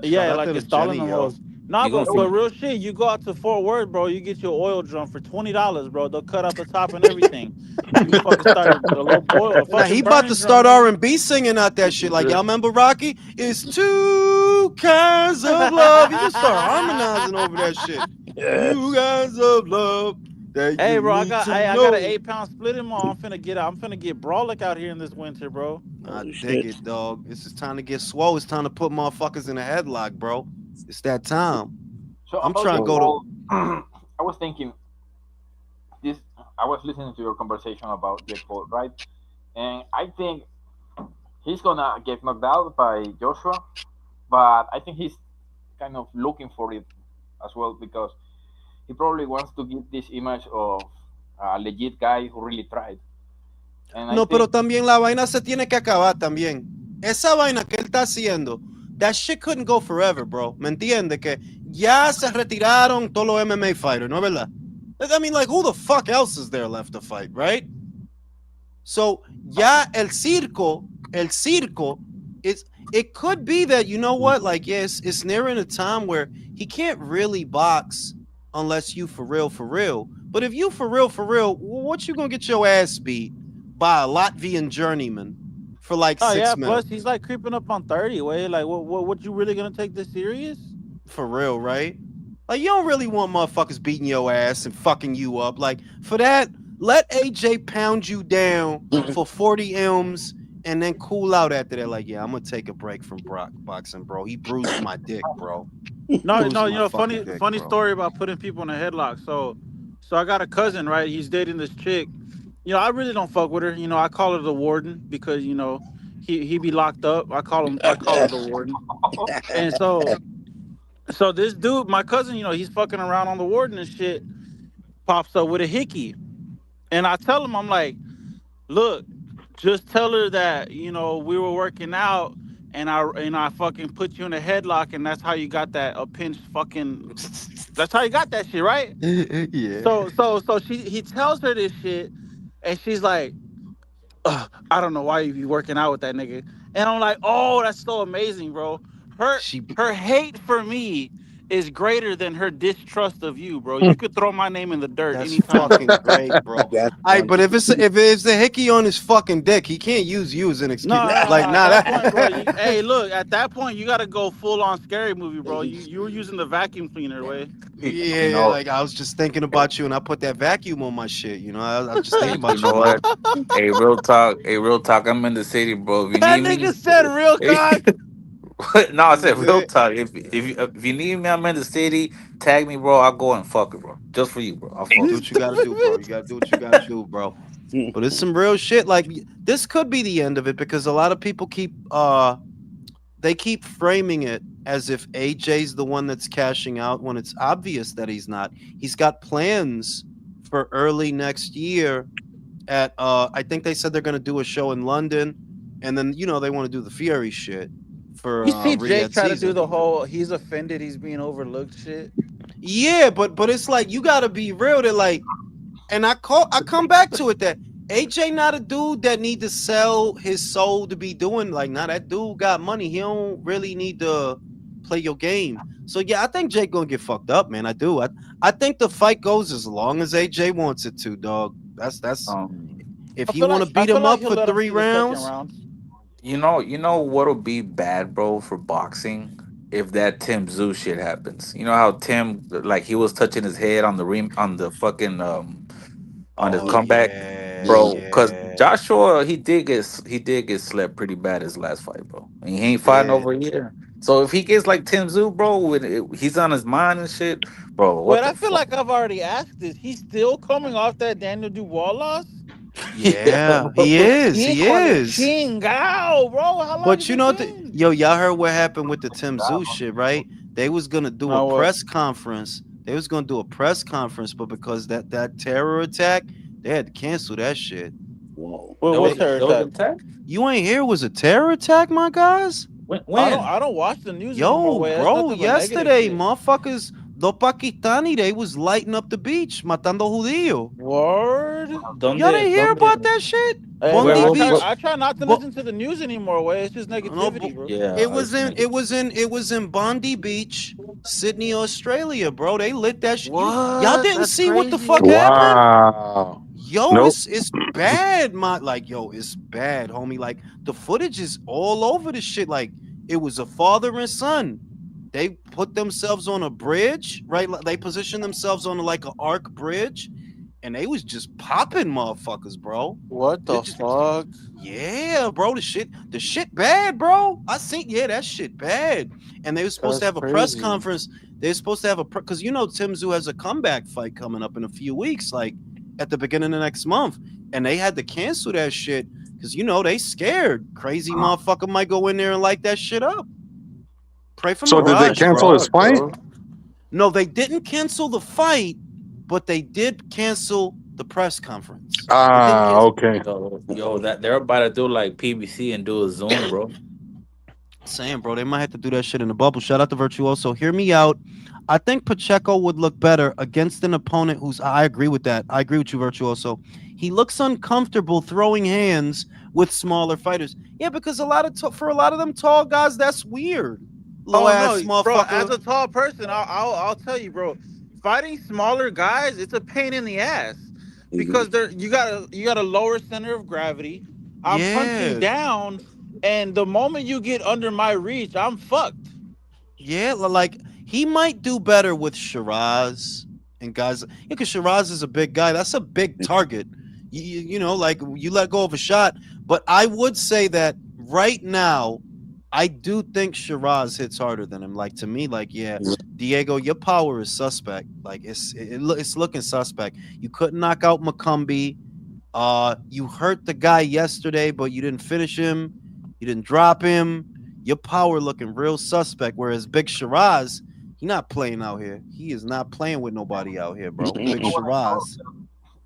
S6: Yeah,
S1: shout out
S6: like
S1: to the
S6: installing
S1: Jenny,
S6: them
S1: yo.
S6: hoes. Nah,
S5: You gonna
S6: but
S5: see.
S6: real shit, you go out to Fort Worth, bro. You get your oil drum for $20, bro. They'll cut out the top and everything. You fucking start a little boil, a
S1: Now he
S6: fucking
S1: about to
S6: burn drum,
S1: start
S6: nigga.
S1: R&B singing out that shit. Like y'all remember Rocky? It's two kinds of love. He just start harmonizing over that shit. Two kinds of love that
S6: Hey,
S1: you
S6: bro,
S1: need to
S6: I got an
S1: know.
S6: 8 pound split in my. I'm finna get brolic out here in this winter, bro.
S1: I
S2: Holy
S1: dig
S2: shit.
S1: it, dog. It's just time to get swole. It's time to put motherfuckers in a headlock, bro. It's that time.
S7: so
S1: I'm
S7: about
S1: trying
S7: the
S1: to go to.
S7: whole. I was thinking this. I was listening to your conversation about Jake Paul, right? And I think he's gonna get knocked out by Joshua, but I think he's kind of looking for it as well because he probably wants to give this image of a legit guy who really tried. And I
S1: No, pero
S7: think
S1: también la vaina se tiene que acabar también. Esa vaina que él está haciendo, that shit couldn't go forever, bro. ¿Me entiende? Que ya se retiraron todos los MMA fighters, ¿no es verdad? I mean, like, who the fuck else is there left to fight, right? So, ya el circo, it could be that, you know what? Like, yes, it's nearing a time where he can't really box unless you for real. But if you for real, what you gonna get your ass beat by a Latvian journeyman for like
S6: Oh yeah.
S1: 6 mil?
S6: Plus, he's like creeping up on 30. Way like, what you really gonna take this serious?
S1: For real, right? Like, you don't really want motherfuckers beating your ass and fucking you up. Like, for that, let AJ pound you down for 40 M's and then cool out after that. Like, yeah, I'm gonna take a break from boxing, bro. He bruised my dick, bro.
S6: No,
S1: Bruised
S6: no.
S1: my
S6: You know,
S1: fucking dick, bro.
S6: story about putting people in a headlock. So I got a cousin, right? He's dating this chick, I really don't fuck with her. I call her the warden because he be locked up. I call her the warden. And so this dude, my cousin, he's fucking around on the warden and shit, pops up with a hickey. And I tell him, I'm like, look, just tell her that, we were working out and I fucking put you in a headlock and that's how you got that a pinch fucking that's how you got that shit, right?
S1: Yeah.
S6: So he tells her this shit and she's like, "Ugh, I don't know why you be working out with that nigga." And I'm like, oh, that's so amazing, bro. Her
S1: She
S6: her hate for me is greater than her distrust of you, bro. You could throw my name in the dirt
S1: That's
S6: anytime you
S1: fucking
S6: want, bro.
S1: great, bro.
S2: That's
S1: I
S2: funny.
S1: but if it's the hickey on his fucking dick, he can't use you as an
S6: No,
S1: excuse.
S6: no, no,
S1: Like,
S6: no. At
S1: nah,
S6: that point, bro.
S1: that.
S6: Hey, look. At that point, you gotta go full on scary movie, bro. You were using the vacuum cleaner way.
S5: You
S1: Yeah,
S5: know,
S1: like I was just thinking about you, and I put that vacuum on my shit. I was just thinking
S5: you
S1: about you,
S5: know
S1: bro.
S5: what? Hey, real talk. Hey, real talk. I'm in the city, bro. If you
S6: That
S5: need
S6: nigga
S5: me,
S6: said real cock.
S5: no, I said real
S1: Yeah.
S5: talk. If you need me, I'm in the city. Tag me, bro. I'll go and fuck it, bro. Just for you, bro. I'll fuck
S1: Do
S6: You
S5: it.
S1: what you gotta do,
S6: stupid
S1: bro. You
S6: bitch.
S1: gotta do what you gotta do, bro. But it's some real shit. Like this could be the end of it because a lot of people they keep framing it as if AJ's the one that's cashing out when it's obvious that he's not. He's got plans for early next year at I think they said they're gonna do a show in London and then they want to do the Fury shit for
S6: You see Jake
S1: Riyadh
S6: try to do
S1: season.
S6: the whole he's offended he's being overlooked shit.
S1: Yeah, but it's like you gotta be real to like and I come back to it that AJ not a dude that need to sell his soul to be doing like now that dude got money. He don't really need to play your game. So yeah, I think Jake gonna get fucked up, man. I do. I think the fight goes as long as AJ wants it to, dog. That's
S5: Um,
S1: if
S6: I
S1: he
S6: feel
S1: want
S6: like
S1: to
S6: I
S1: beat
S6: feel
S1: him
S6: like
S1: up
S6: he'll
S1: for
S6: let him
S1: three
S6: see the second
S1: rounds.
S6: round.
S5: you know what'll be bad, bro, for boxing if that Tim Zoo shit happens. You know how Tim like he was touching his head on the on the fucking on his
S1: Oh
S5: comeback,
S1: yeah,
S2: Yeah.
S5: bro. Because
S1: yeah,
S5: Joshua, he did get slept pretty bad his last fight, bro. And he ain't fighting
S1: yeah.
S5: over a year. So if he gets like Tim Zoo, bro, he's on his mind and shit, bro. What
S6: But I
S5: the
S6: feel
S5: fuck?
S6: like I've already asked this. He's still coming off that Daniel Dubois loss.
S5: Yeah,
S1: Yeah, he
S5: bro.
S1: is. He
S6: Hijo de
S1: is.
S6: chingao, bro. How long
S1: But
S6: has it been?
S1: y'all heard what happened with the Tim Zoo shit, right? They was gonna do a
S6: No, what?
S1: press conference. They was gonna do a press conference, but because that terror attack, they had to cancel that shit.
S2: Whoa.
S6: What?
S5: There
S6: What
S5: was
S6: terror
S5: there was
S6: attack?
S5: an attack.
S1: You ain't hear it was a terror attack, my guys?
S6: I don't.
S5: When?
S6: I don't watch the news anymore.
S1: Yo,
S6: Wait, that's
S1: bro,
S6: nothing but negative
S1: yesterday,
S6: shit.
S1: motherfuckers, the Pakistani, they was lighting up the beach, matando judío.
S6: Word.
S1: Y'all
S5: Donde?
S1: didn't hear about
S5: Donde?
S1: that shit?
S6: Hey,
S5: Where?
S6: look,
S1: Bondi
S6: I
S5: Where?
S6: try.
S1: Beach,
S5: What?
S6: I try not to
S1: but
S6: listen to the news anymore. Way, it's just
S1: no,
S6: negativity, bro.
S5: Yeah,
S1: it was
S5: it's
S1: in it
S5: nigga.
S1: was in it was in Bondi Beach, Sydney, Australia, bro. They lit that y'all
S6: What?
S1: didn't
S6: That's
S1: see what the
S6: crazy.
S1: fuck happened?
S3: Wow.
S1: Yo,
S3: Nope.
S1: it's bad, my like yo, it's bad, homie. Like the footage is all over the shit. Like it was a father and son. They put themselves on a bridge, right? They positioned themselves on like an arc bridge, and they was just popping motherfuckers, bro.
S6: What
S1: They
S6: the
S1: just
S6: fuck?
S1: yeah, bro. The shit bad, bro. I seen yeah, that shit bad. And they were supposed to
S6: That's
S1: have a press
S6: crazy.
S1: conference. They were supposed to have because Tim Zoo has a comeback fight coming up in a few weeks, like at the beginning of next month, and they had to cancel that shit because they scared. Crazy motherfucker might go in there and light that shit up. Pray for
S3: So did they
S6: What the
S1: Mirage,
S3: cancel
S1: bro.
S3: his
S6: fuck,
S3: fight?
S6: bro?
S1: No, they didn't cancel the fight, but they did cancel the press conference. They didn't
S3: Ah,
S1: cancel.
S3: okay.
S5: Yo, that they're about to do like PBC and do a Zoom, bro.
S1: Saying, bro, they might have to do that shit in the bubble. Shout out to Virtuoso. Hear me out. I think Pacheco would look better against an opponent who's. I agree with that. I agree with you, Virtuoso. He looks uncomfortable throwing hands with smaller fighters. Yeah, because for a lot of them tall guys, that's weird. Low
S6: Oh
S1: ass
S6: no, bro. As
S1: motherfucker.
S6: a tall person, I'll tell you, bro. Fighting smaller guys, it's a pain in the ass
S2: Mhm.
S6: because you got a lower center of gravity. I'm punching
S1: Yeah,
S6: down, and the moment you get under my reach, I'm fucked.
S1: yeah. Like he might do better with Shiraz and guys. Yeah, because Shiraz is a big guy. That's a big target. Like you let go of a shot. But I would say that right now, I do think Shiraz hits harder than him. Like to me, like yeah, Diego, your power is suspect. Like it's looking suspect. You couldn't knock out McCumbee. You hurt the guy yesterday, but you didn't finish him. You didn't drop him. Your power looking real suspect. Whereas Big Shiraz, he not playing out here. He is not playing with nobody out here, bro.
S7: You
S1: Big
S7: know what I saw?
S1: Shiraz.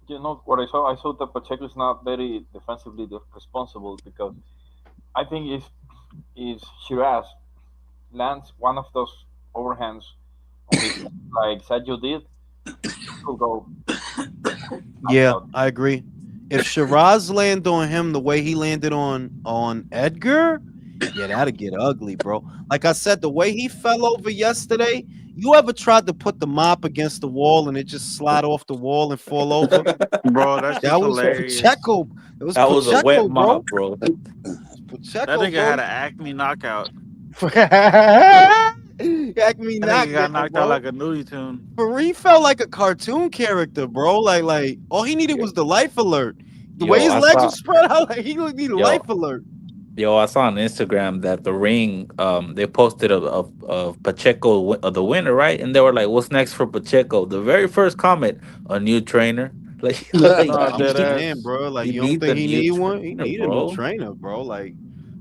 S7: You know what I saw? I saw that Pacheco is not very defensively responsible because I think if Shiraz lands one of those overhands on his like Sergio did, he could go knocked
S1: Yeah,
S7: out.
S1: I agree. If Shiraz land on him the way he landed on Edgar, yeah, that'd get ugly, bro. Like I said, the way he fell over yesterday, you ever tried to put the mop against the wall and it just slide off the wall and fall over?
S6: Bro, that's
S1: That
S6: just
S1: was
S6: hilarious.
S1: Pacheco. It was
S5: That was a wet
S1: Pacheco, bro.
S5: mop, bro.
S6: That
S1: Pacheco,
S6: nigga had
S1: bro.
S6: an Acme knockout.
S1: Acme
S6: That nigga got
S1: knockdown,
S6: knocked out
S1: bro.
S6: like a Looney Tune.
S1: For he felt like a cartoon character, bro. Like all he needed was the life alert. The way
S5: Yo,
S1: his
S5: I
S1: legs were
S5: saw.
S1: spread out, like he would need a
S5: Yo,
S1: life alert.
S5: I saw on Instagram that the ring, they posted of Pacheco, the winner, right? And they were like, "What's next for Pacheco?" The very first comment, a new trainer. Like, like
S6: No,
S1: I'm
S6: dead
S1: saying,
S6: ass.
S1: bro. Like
S5: you
S1: you don't
S5: need
S1: think
S5: the
S1: he
S5: new
S1: need one? He
S5: trainer,
S1: need a new
S5: bro.
S1: trainer, bro. Like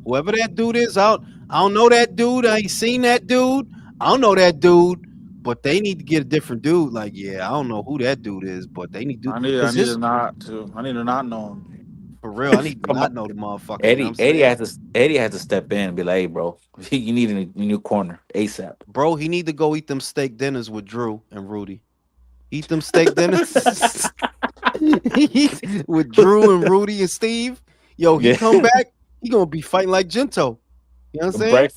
S1: whoever that dude is out. I don't know that dude. I ain't seen that dude. I don't know that dude. But they need to get a different dude. Like, yeah, I don't know who that dude is, but they need to
S6: I
S1: because
S6: need to
S1: his
S6: not to. I need to not know him.
S1: for real. I need to
S5: Come on,
S1: not know the motherfucker. You know what I'm
S5: Eddie
S1: saying?
S5: Had to step in and be like, "Hey, bro, you need a new corner ASAP."
S1: Bro, he need to go eat them steak dinners with Drew and Rudy. Eat them steak dinners with Drew and Rudy and Steve. Yo, he
S5: Yeah,
S1: come back, he gonna be fighting like Gento. You know what I'm saying?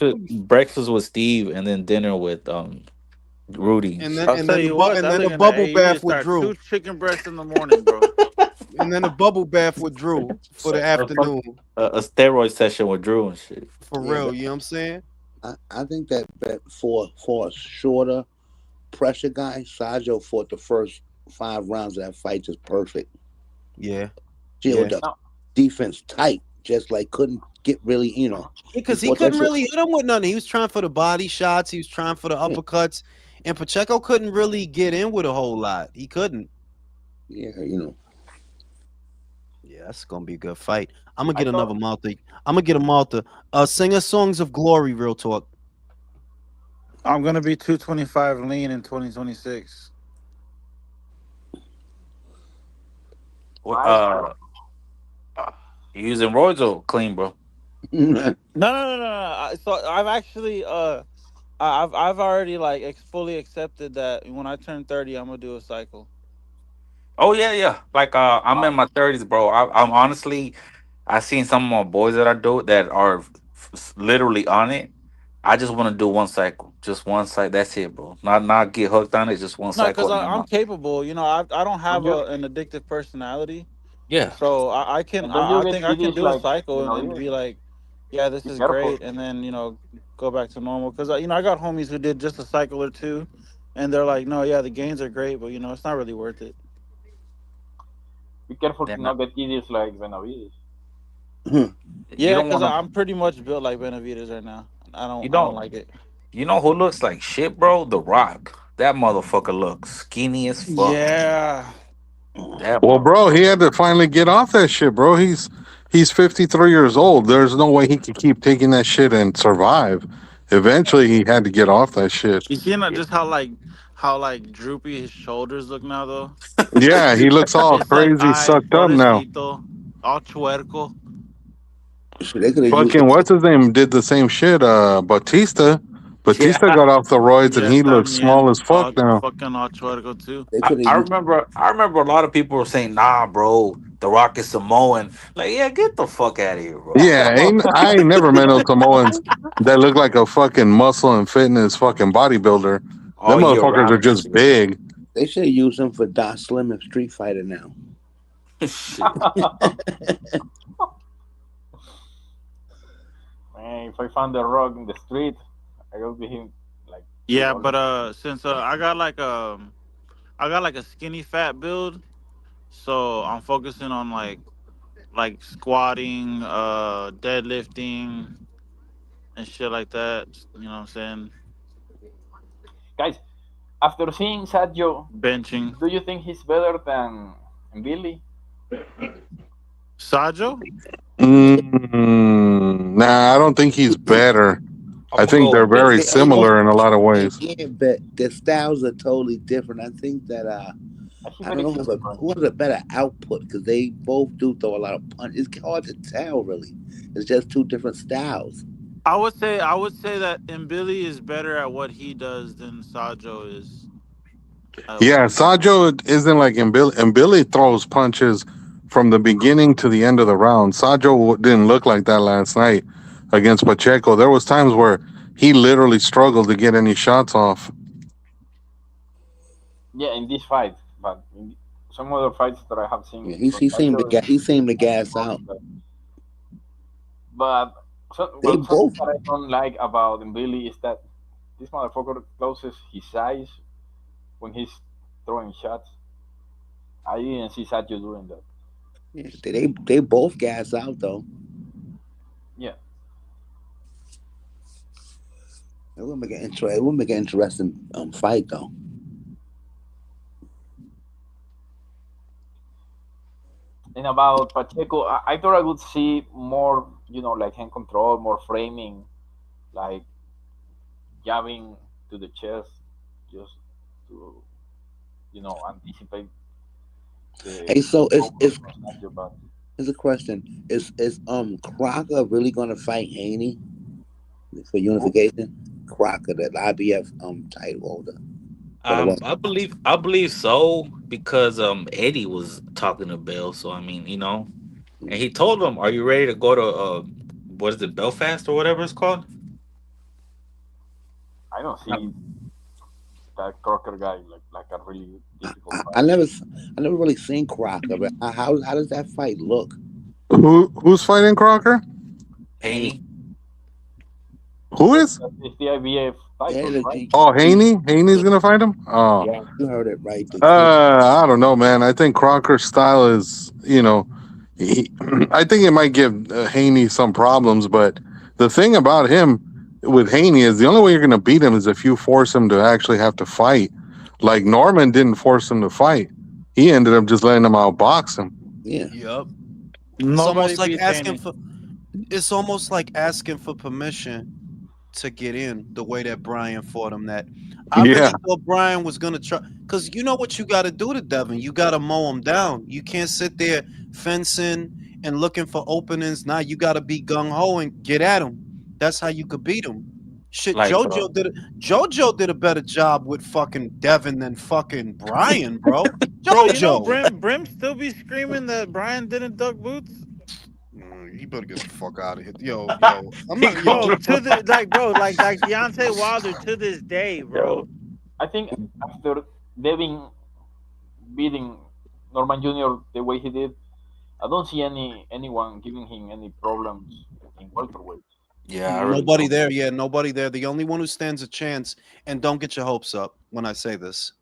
S5: breakfast with Steve, and then dinner with Rudy and
S1: And then
S5: shit.
S6: I'll
S1: and
S6: tell
S1: then
S6: you what, that
S1: the
S6: nigga,
S1: bubble
S6: hey, you need to
S1: bath with
S6: start
S1: Drew.
S6: 2 chicken breasts in the morning, bro.
S1: And then the bubble bath with Drew for the afternoon.
S5: A steroid session with Drew and shit.
S1: For
S2: Yeah,
S1: real,
S2: but
S1: you know what I'm saying?
S2: I think that for a shorter pressure guy, Sajo fought the first 5 rounds of that fight just perfect.
S1: Yeah,
S2: She held
S1: yeah.
S2: the
S7: No,
S2: defense tight, just like couldn't get really, he
S1: Because he
S2: fought that
S1: couldn't
S2: shit.
S1: really hit him with nothing. He was trying for the body shots, he was trying for the
S2: Yeah,
S1: uppercuts, and Pacheco couldn't really get in with a whole lot. He couldn't.
S2: yeah.
S1: Yeah, that's gonna be a good fight. I'm gonna
S7: I
S1: get another
S7: thought
S1: Malta. I'm gonna get a Malta. Sing us songs of glory, real talk.
S6: I'm gonna be 225 lean in 2026.
S5: What,
S7: I
S5: you using roids or clean, bro?
S6: No. So I've actually I've already like fully accepted that when I turn 30, I'm gonna do a cycle.
S5: Oh yeah, yeah. Like I'm in my 30s, bro. I'm honestly, I seen some of my boys that I do that are literally on it. I just want to do one cycle, just one cycle. That's it, bro. Not get hooked on it. Just one
S6: No, because
S5: cycle, and I'm
S6: I'm
S5: out.
S6: capable. You know, I don't
S7: don't
S6: have
S7: you
S6: an addictive personality,
S5: Yeah,
S6: so I can
S7: and don't you
S6: I
S7: get
S6: think I can
S7: serious
S6: do a
S7: like
S6: cycle and
S7: Benavides?
S6: be like, yeah, this
S7: Be
S6: is
S7: careful.
S6: great, and then go back to normal. Because I got homies who did just a cycle or two, and they're like, no, yeah, the gains are great, but it's not really worth it.
S7: Be careful
S5: they're
S7: to
S5: not.
S7: not get serious like Benavides.
S5: You
S6: Yeah,
S5: don't
S6: because
S5: want to.
S6: I'm pretty much built like Benavides right now.
S5: You
S6: I don't
S5: don't.
S6: like it.
S5: You know who looks like shit, bro? The Rock. That motherfucker looks skinny as fuck.
S6: Yeah.
S5: That
S3: Well, bro,
S5: motherfucker.
S3: he had to finally get off that shit, bro. He's 53 years old. There's no way he could keep taking that shit and survive. Eventually, he had to get off that shit.
S6: You see not
S5: Yeah.
S6: just how like droopy his shoulders look now though.
S3: Yeah, he looks all
S6: It's like,
S3: crazy,
S6: ay,
S3: sucked up now.
S6: pobrecito, all chuerco.
S2: So they could have used
S3: Fucking
S2: him for.
S3: what's his name did the same shit. Batista.
S5: Yeah.
S3: Batista got off the roids and
S6: Yeah,
S3: he looks small
S6: también,
S3: as fuck now.
S6: fucking all chuerco too.
S2: They could have used.
S5: I remember a lot of people were saying, nah, bro, The Rock is Samoan. Like, yeah, get the fuck out of here, bro. That
S3: I ain't never met no
S5: motherfucker.
S3: Samoans that look like a fucking muscle and fitness fucking bodybuilder.
S5: All
S3: Them
S5: year
S3: motherfuckers are
S5: round
S3: just
S5: shit.
S3: big.
S2: They should have used him for Don Slim and Street Fighter now.
S5: Shit.
S7: Man, if I found the rock in the street, I will be him like
S6: Yeah,
S7: rolling.
S6: but since I got like a skinny fat build, so I'm focusing on like squatting, deadlifting and shit like that. You know what I'm saying?
S7: Guys, after seeing Sergio,
S6: Benching.
S7: do you think he's better than Billy?
S6: Sajo?
S3: Nah, I don't think he's better. I
S5: I'm gonna
S3: think
S5: go
S3: they're
S5: with
S3: very
S5: Billy.
S3: similar in a lot of ways.
S2: Yeah, but their styles are totally different. I think that
S7: I think
S2: I
S7: that
S2: don't
S7: is
S2: know who has a better output because they both do throw a lot of punch. It's hard to tell really. It's just two different styles.
S6: I would say that Billy is better at what he does than Sajo is at what
S3: Yeah,
S6: he does.
S3: Sajo isn't like and Billy throws punches from the beginning to the end of the round. Sajo didn't look like that last night against Pacheco. There was times where he literally struggled to get any shots off.
S7: yeah in this fight, but in some other fights that I have seen
S2: Yeah,
S7: from Sancho,
S2: he seemed to
S7: he's
S2: gas
S7: more
S2: out.
S7: than that. But
S2: They
S7: something
S2: both.
S7: that I don't like about Billy is that this motherfucker closes his eyes when he's throwing shots. I didn't see Sancho doing that.
S2: Yeah, they both gas out though.
S7: Yeah.
S2: It would make an interesting fight though.
S7: And about Pacheco, I thought I would see more, like hand control, more framing, like jabbing to the chest, just to, anticipate
S2: Hey,
S7: the
S2: so
S7: focus from Sancho. But
S2: it's a question. Is Crocker really gonna fight Haney for
S7: who?
S2: unification? Crocker, the IBF title holder for the West.
S5: I believe so because Eddie was talking to Bill, so I mean, and he told him, "Are you ready to go to what is it, Belfast or whatever it's called?"
S7: I don't
S5: No.
S7: see that Crocker guy like a really difficult
S2: I, I
S7: fight.
S2: never I never really seen Crocker, but how does that fight look?
S3: Who's fighting Crocker?
S2: Haney.
S5: Haney.
S3: Who is?
S7: It's the IBF
S2: Yeah,
S7: title, right?
S3: Oh, Haney. Haney's gonna fight him. Oh,
S5: Yeah.
S2: you heard it right. The kid.
S3: I don't know, man. I think Crocker's style is, he, I think it might give Haney some problems. But the thing about him with Haney is the only way you're going to beat him is if you force him to actually have to fight. Like Norman didn't force him to fight; he ended up just letting him outbox him.
S2: Yeah.
S1: Yep. It's
S6: Nobody
S1: almost like
S6: beats
S1: asking
S6: Haney.
S1: for. It's almost like asking for permission to get in. The way that Brian fought him, that I
S3: Yeah,
S1: really thought Brian was gonna try. Cause you know what you got to do to Devin. You got to mow him down. You can't sit there fencing and looking for openings. Now you got to be gung ho and get at him. That's how you could beat him. Shit,
S5: Like, bro.
S1: JoJo did a better job with fucking Devin than fucking Brian, bro.
S6: Bro,
S1: JoJo.
S6: Brim still be screaming that Brian didn't duck boots.
S1: You better get the fuck out of here. Yo. I'm not
S6: Bro,
S1: yo.
S6: to the like Deontay Wilder to this day, bro.
S5: Yo.
S7: I think after Devin beating Norman Jr. the way he did, I don't see anyone giving him any problems in welterweight.
S5: Yeah, I really
S1: Nobody
S5: don't.
S1: there. Yeah, nobody there. The only one who stands a chance, and don't get your hopes up when I say this,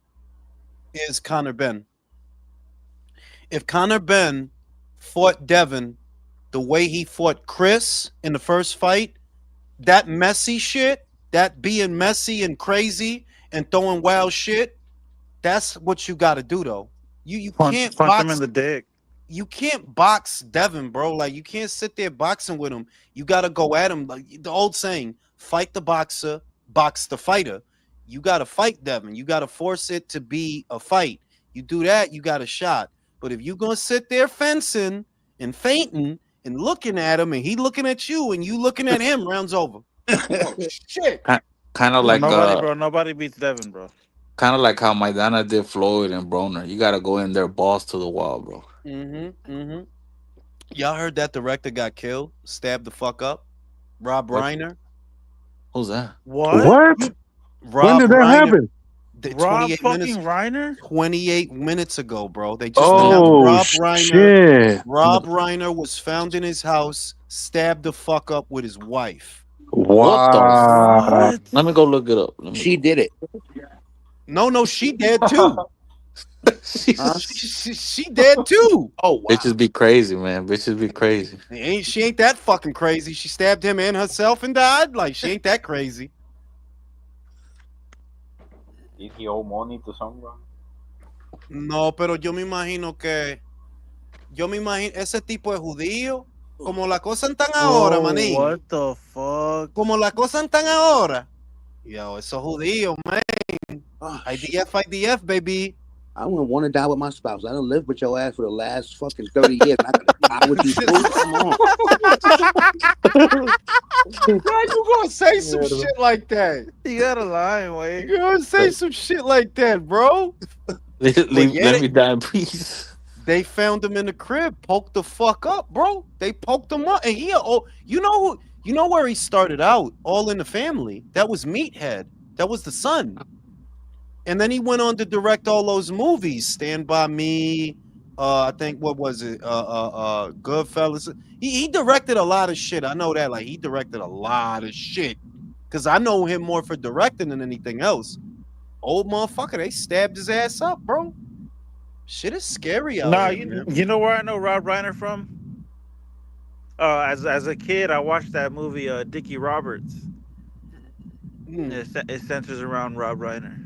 S1: is Conor Ben. If Conor Ben fought Devin the way he fought Chris in the first fight, that messy shit, that being messy and crazy and throwing wild shit, that's what you got to do though. You can't
S6: Punch him in
S1: box.
S6: the dick.
S1: You can't box Devin, bro. Like you can't sit there boxing with him. You got to go at him. Like the old saying, fight the boxer, box the fighter. You got to fight Devin. You got to force it to be a fight. You do that, you got a shot. But if you're going to sit there fencing and fainting and looking at him and he looking at you and you looking at him, rounds over. Oh, shit.
S5: Kind of
S6: Bro,
S5: like
S6: nobody beats Devin, bro.
S5: how Maidana did Floyd and Broner. You got to go in there, balls to the wall, bro.
S1: Mm-hmm. Y'all heard that director got killed, stabbed the fuck up? Rob
S5: What?
S1: Reiner.
S5: Who's that?
S6: What?
S3: what? When
S1: Rob
S3: did that
S1: Reiner.
S3: happen?
S6: Rob
S1: 28
S6: fucking
S1: minutes.
S6: Reiner?
S1: 28 minutes ago, bro. They just announced
S3: Oh
S1: Rob Reiner.
S3: shit!
S1: Rob Reiner was found in his house, stabbed the fuck up with his wife.
S5: What the?
S3: Wow.
S6: What?
S5: Let me go look it up. Let me
S2: She
S5: go.
S2: did it.
S1: No, she dead too.
S2: Huh?
S1: She dead too.
S2: Oh wow.
S5: Bitches be crazy, man. Bitches be crazy.
S1: She ain't that fucking crazy. She stabbed him and herself and died. Like she ain't that crazy.
S7: Did he owe money to someone?
S1: No, pero yo me imagino que Yo me imagino, ese tipo de judío, como la cosa están ahora,
S6: Bro,
S1: manín.
S6: what the fuck?
S1: Como la cosa están ahora. Yo, esos judíos, man.
S2: Oh, shit.
S1: IDF, baby.
S2: I wouldn't want to die with my spouse. I done lived with your ass for the last fucking 30 years. And I gotta die with you too? Come on.
S1: How you gonna say some
S5: Mierda.
S1: shit like that?
S6: You got a line, Wade.
S1: You gonna say some shit like that, bro?
S5: Let
S1: yeah,
S5: me die in peace.
S1: they found him in the crib, poked the fuck up, bro. They poked him up, and you know who, you know where he started out, All in the Family. That was Meathead. That was the son, and then he went on to direct all those movies, Stand by Me. I think what was it? Goodfellas. He directed a lot of shit. I know that. Like he directed a lot of shit, cause I know him more for directing than anything else. Old motherfucker, they stabbed his ass up, bro. Shit is scary out
S6: Nah,
S1: here, man.
S6: you know where I know Rob Reiner from? As a kid, I watched that movie, Dickie Roberts.
S1: Mm.
S6: It centers around Rob Reiner.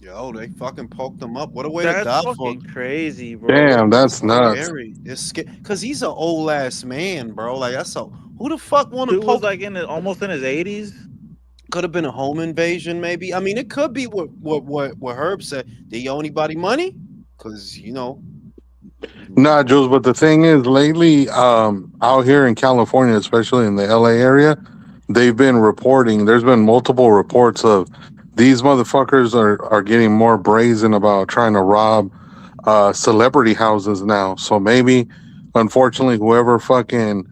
S1: Yo, they fucking poked him up. What a way to
S6: That's
S1: die for.
S6: fucking crazy, bro.
S3: Damn, that's
S1: It's
S3: nuts.
S1: scary. It's scary because he's an old ass man, bro. Like that's so. Who the fuck want to
S6: Dude was
S1: poke?
S6: like almost in his 80s.
S1: Could have been a home invasion, maybe. I mean, it could be what Herb said. Did you owe anybody money? Because you know.
S3: Nah, Jules, but the thing is, lately, out here in California, especially in the LA area, they've been reporting. There's been multiple reports of these motherfuckers are getting more brazen about trying to rob celebrity houses now. So maybe, unfortunately, whoever fucking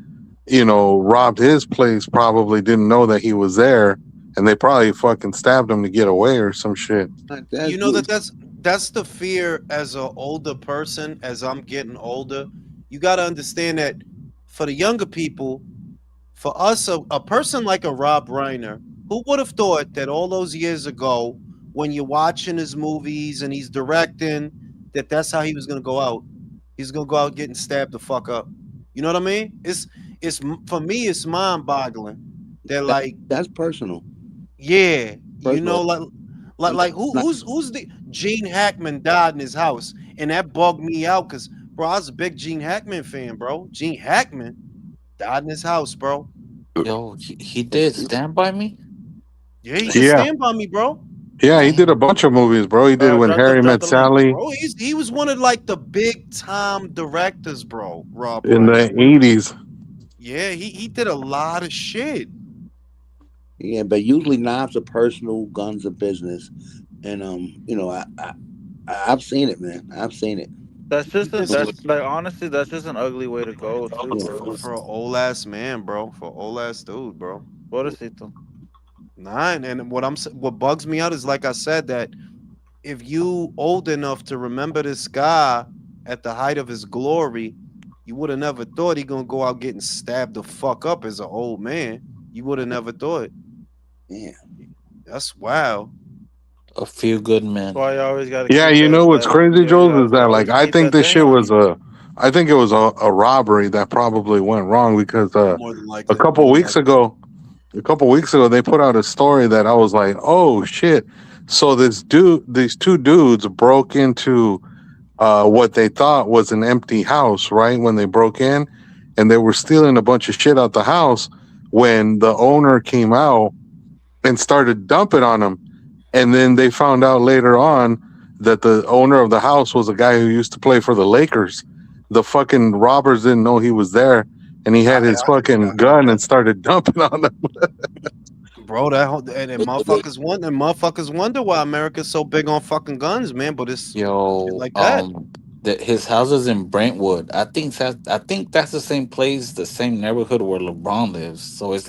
S3: robbed his place probably didn't know that he was there, and they probably fucking stabbed him to get away or some shit.
S2: Like that,
S1: You know that's the fear as an older person. As I'm getting older, you got to understand that for the younger people, for us, a person like a Rob Reiner, who would have thought that all those years ago, when you're watching his movies and he's directing, that that's how he was gonna go out. He's gonna go out getting stabbed the fuck up. You know what I mean? It's for me, it's mind boggling. They're like,
S2: that's personal.
S1: yeah,
S2: First
S1: you
S2: of
S1: know,
S2: all,
S1: like
S2: not,
S1: who's the Gene Hackman died in his house, and that bugged me out because bro, I was a big Gene Hackman fan, bro. Gene Hackman died in his house, bro.
S5: Yo, he did Stand By Me.
S1: Yeah, he did
S3: Yeah,
S1: Stand By Me, bro.
S3: yeah, he did a
S5: Damn.
S3: bunch of movies, bro. He did When Harry
S6: Drop
S3: Met
S6: the link.
S3: Sally
S1: Bro, he was one of like the big time directors, bro. Rob
S3: in the
S1: Reiner.
S3: '80s.
S1: Yeah, he did a lot of shit.
S2: yeah, but usually knives are personal, guns are business, and I've seen it, man. I've seen it.
S1: He did some
S6: That's like honestly, that's just an ugly way to go too,
S2: Yeah,
S6: bro.
S1: for an old ass man, bro. For an old ass dude, bro.
S6: Pobrecito.
S1: Nah, and what bugs me out is like I said that if you old enough to remember this guy at the height of his glory, you would have never thought he gonna go out getting stabbed the fuck up as an old man. You would have never thought.
S2: yeah.
S1: That's wild.
S5: A Few Good
S6: That's
S5: Men.
S6: why you always gotta
S3: Yeah,
S6: keep
S3: you know what's
S6: that
S3: crazy,
S6: yeah,
S3: Jules, is that like
S6: always
S3: I
S6: keep
S3: think
S6: that
S3: this
S6: thing
S3: shit
S6: on
S3: was
S6: you.
S3: I think it was a robbery that probably went wrong because
S1: More than
S3: a
S1: likely.
S3: couple weeks ago, they put out a story that I was like, oh shit. So these two dudes broke into what they thought was an empty house, right? When they broke in, and they were stealing a bunch of shit out the house. When the owner came out and started dumping on them, and then they found out later on that the owner of the house was a guy who used to play for the Lakers. The fucking robbers didn't know he was there, and he had his fucking gun and started dumping on them.
S1: Bro, and motherfuckers wonder why America's so big on fucking guns, man. But it's shit
S5: Yo,
S1: like that.
S5: his house is in Brentwood. I think that's the same place, the same neighborhood where LeBron lives. So it's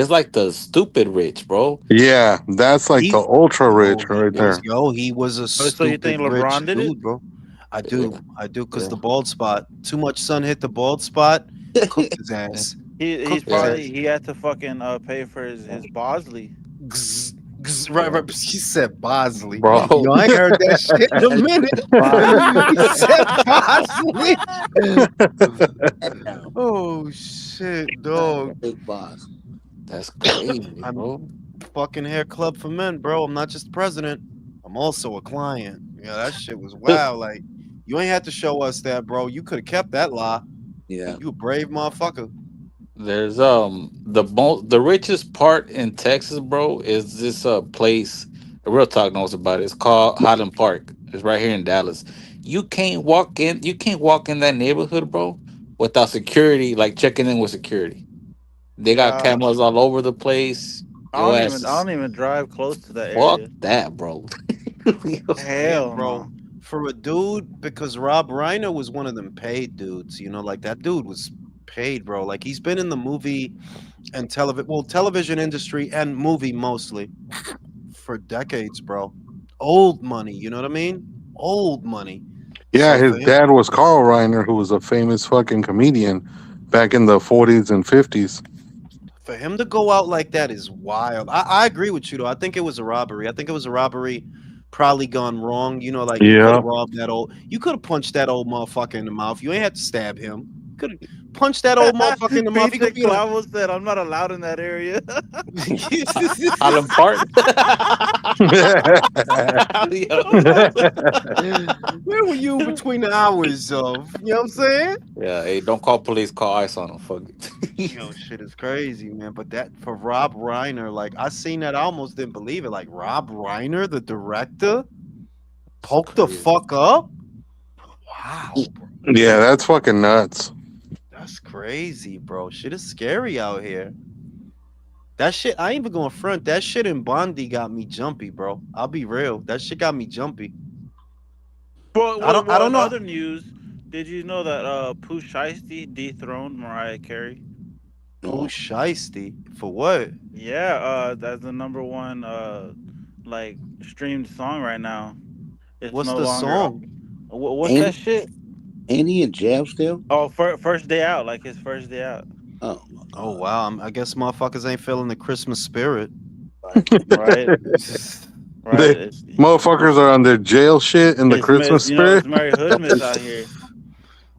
S5: like the stupid rich, bro.
S3: Yeah, that's like the
S1: He
S3: ultra rich right there.
S1: he was a
S6: Oh, so you
S1: stupid
S6: think
S1: rich
S6: LeBron did it?
S1: dude, bro.
S5: Yeah,
S1: I do, cause
S5: yeah,
S1: the bald spot. Too much sun hit the bald spot, cooked his
S5: yeah.
S1: ass.
S6: He's
S1: Cooked his
S5: Yeah.
S6: probably
S1: ass.
S6: he had to fucking pay for his Bosley.
S1: Gzz, right. He said Bosley. Yo,
S5: Bro.
S1: I ain't heard that shit in a minute. He said Bosley.
S2: Now,
S1: Oh shit, dog.
S2: big boss.
S5: That's crazy,
S1: I'm
S5: bro.
S1: fucking hair club for men, bro. I'm not just the president. I'm also a client. Yeah, that shit was wild. Like You ain't had to show us that, bro. You could have kept that lie.
S2: Yeah.
S1: You a brave motherfucker.
S5: There's the richest part in Texas, bro, is this place. Real Talk knows about it. It's called Highland Park. It's right here in Dallas. You can't walk in that neighborhood, bro, without security, like checking in with security. They got
S6: Yeah,
S5: cameras all over the place. Your ass
S6: I
S5: is
S6: don't even drive close to that
S5: fuck
S6: area.
S5: that, bro.
S1: Damn,
S6: Hell
S1: bro.
S6: no.
S1: For a dude, because Rob Reiner was one of them paid dudes, like that dude was paid, bro. Like he's been in the movie and television industry and movie mostly for decades, bro. Old money, you know what I mean? Old money.
S3: Yeah,
S1: So for
S3: his
S1: him,
S3: dad was Carl Reiner, who was a famous fucking comedian back in the 40s and 50s.
S1: to go out like that is wild. I agree with you though. I think it was a robbery. I think it was a robbery probably gone wrong. Like you could
S3: Yeah.
S1: have robbed you could have punched that old motherfucker in the mouth. You ain't had to stab him. Could have punched that old motherfucker in the mouth. He could
S6: PJ
S1: be in a
S6: Clavo said, "I'm not allowed in that area."
S5: Highland Park. Yo.
S1: Where were you between the hours of? You know what I'm saying?
S5: Yeah, hey, don't call police, call ICE on them. Fuck it.
S1: Yo, shit is crazy, man. But that for Rob Reiner, like I seen that, I almost didn't believe it. Like Rob Reiner, the director,
S5: It's
S1: poked the
S5: crazy.
S1: fuck up. Wow, bro.
S3: Yeah, that's fucking nuts.
S1: That's crazy, bro. Shit is scary out here. That shit, I ain't even going front. That shit in Bondi got me jumpy, bro. I'll be real. That shit got me jumpy. I
S6: Well,
S1: don't
S6: in
S1: know.
S6: other news, did you know that Pooh Shiesty dethroned Mariah Carey?
S1: Pooh
S2: No.
S1: Shiesty for what?
S6: Yeah, that's the number one like streamed song right now. It's
S1: What's
S6: no
S1: the
S6: longer.
S1: song?
S6: What's
S2: Ain't
S6: that shit?
S2: ain't he in jail still?
S6: Oh, first day out, like his first day out.
S2: Oh my
S1: Oh
S2: god.
S1: wow, I guess motherfuckers ain't feeling the Christmas spirit.
S2: Right.
S6: Right, right.
S3: They motherfuckers are on their jail shit in the Christmas
S6: It's
S3: spirit.
S6: Merry Hoodmas out here.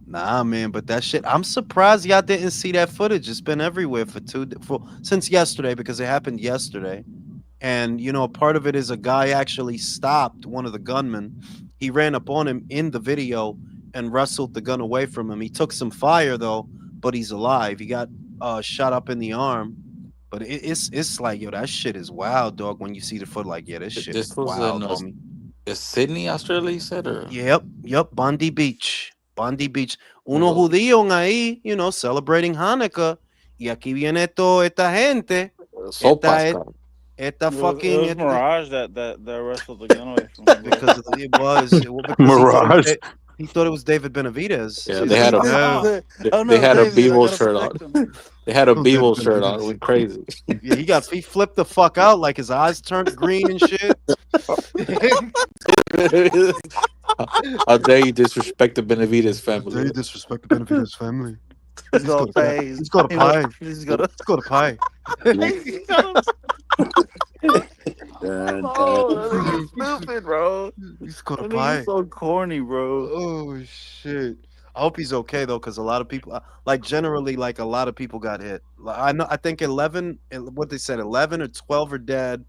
S1: Nah, man, but that shit, I'm surprised y'all didn't see that footage. It's been everywhere for since yesterday because it happened yesterday. And a part of it is a guy actually stopped one of the gunmen. He ran up on him in the video and wrestled the gun away from him. He took some fire though, but he's alive. He got shot up in the arm. But it's like, yo, that shit is wild, dog. When you see the foot, like, yeah, this shit is
S5: This was in
S1: wild, homie.
S5: Sydney, Australia, you said, or
S1: Yep, Bondi Beach. Bondi Beach. Uno
S5: Lord.
S1: judío ahí, celebrating Hanukkah. Y aquí viene toda esta gente.
S5: Sopas,
S1: Esta,
S5: cabrón.
S1: esta
S6: It
S1: fucking,
S6: was Mirage that wrestled the gun away from him. Bro.
S1: because because
S3: Mirage.
S1: he thought it was David Benavidez.
S5: Yeah,
S1: He's
S5: they
S1: like,
S5: had a
S1: no.
S6: Oh
S5: they
S6: no,
S5: had a
S6: David, I
S5: Bevo
S6: gotta
S5: shirt
S6: protect
S5: on.
S6: him.
S5: They had a
S1: Oh,
S5: Bevo
S1: David
S5: shirt on. It
S1: Benavidez.
S5: went crazy.
S1: Yeah, he flipped the fuck out, like his eyes turned green and shit.
S5: How dare you disrespect the Benavides family?
S1: disrespect the Benavidez family.
S6: He's gonna pay.
S1: He's got a pie.
S6: He's gonna.
S1: He's got a pie.
S6: He's gonna.
S2: Dun,
S6: Oh,
S2: dun.
S6: that nigga's stupid, bro.
S1: He's got a
S6: That
S1: pie.
S6: nigga's so corny, bro.
S1: Oh shit! I hope he's okay though, because a lot of people, like generally, like a lot of people got hit. I know. I think 11. What they said, 11 or 12 are dead,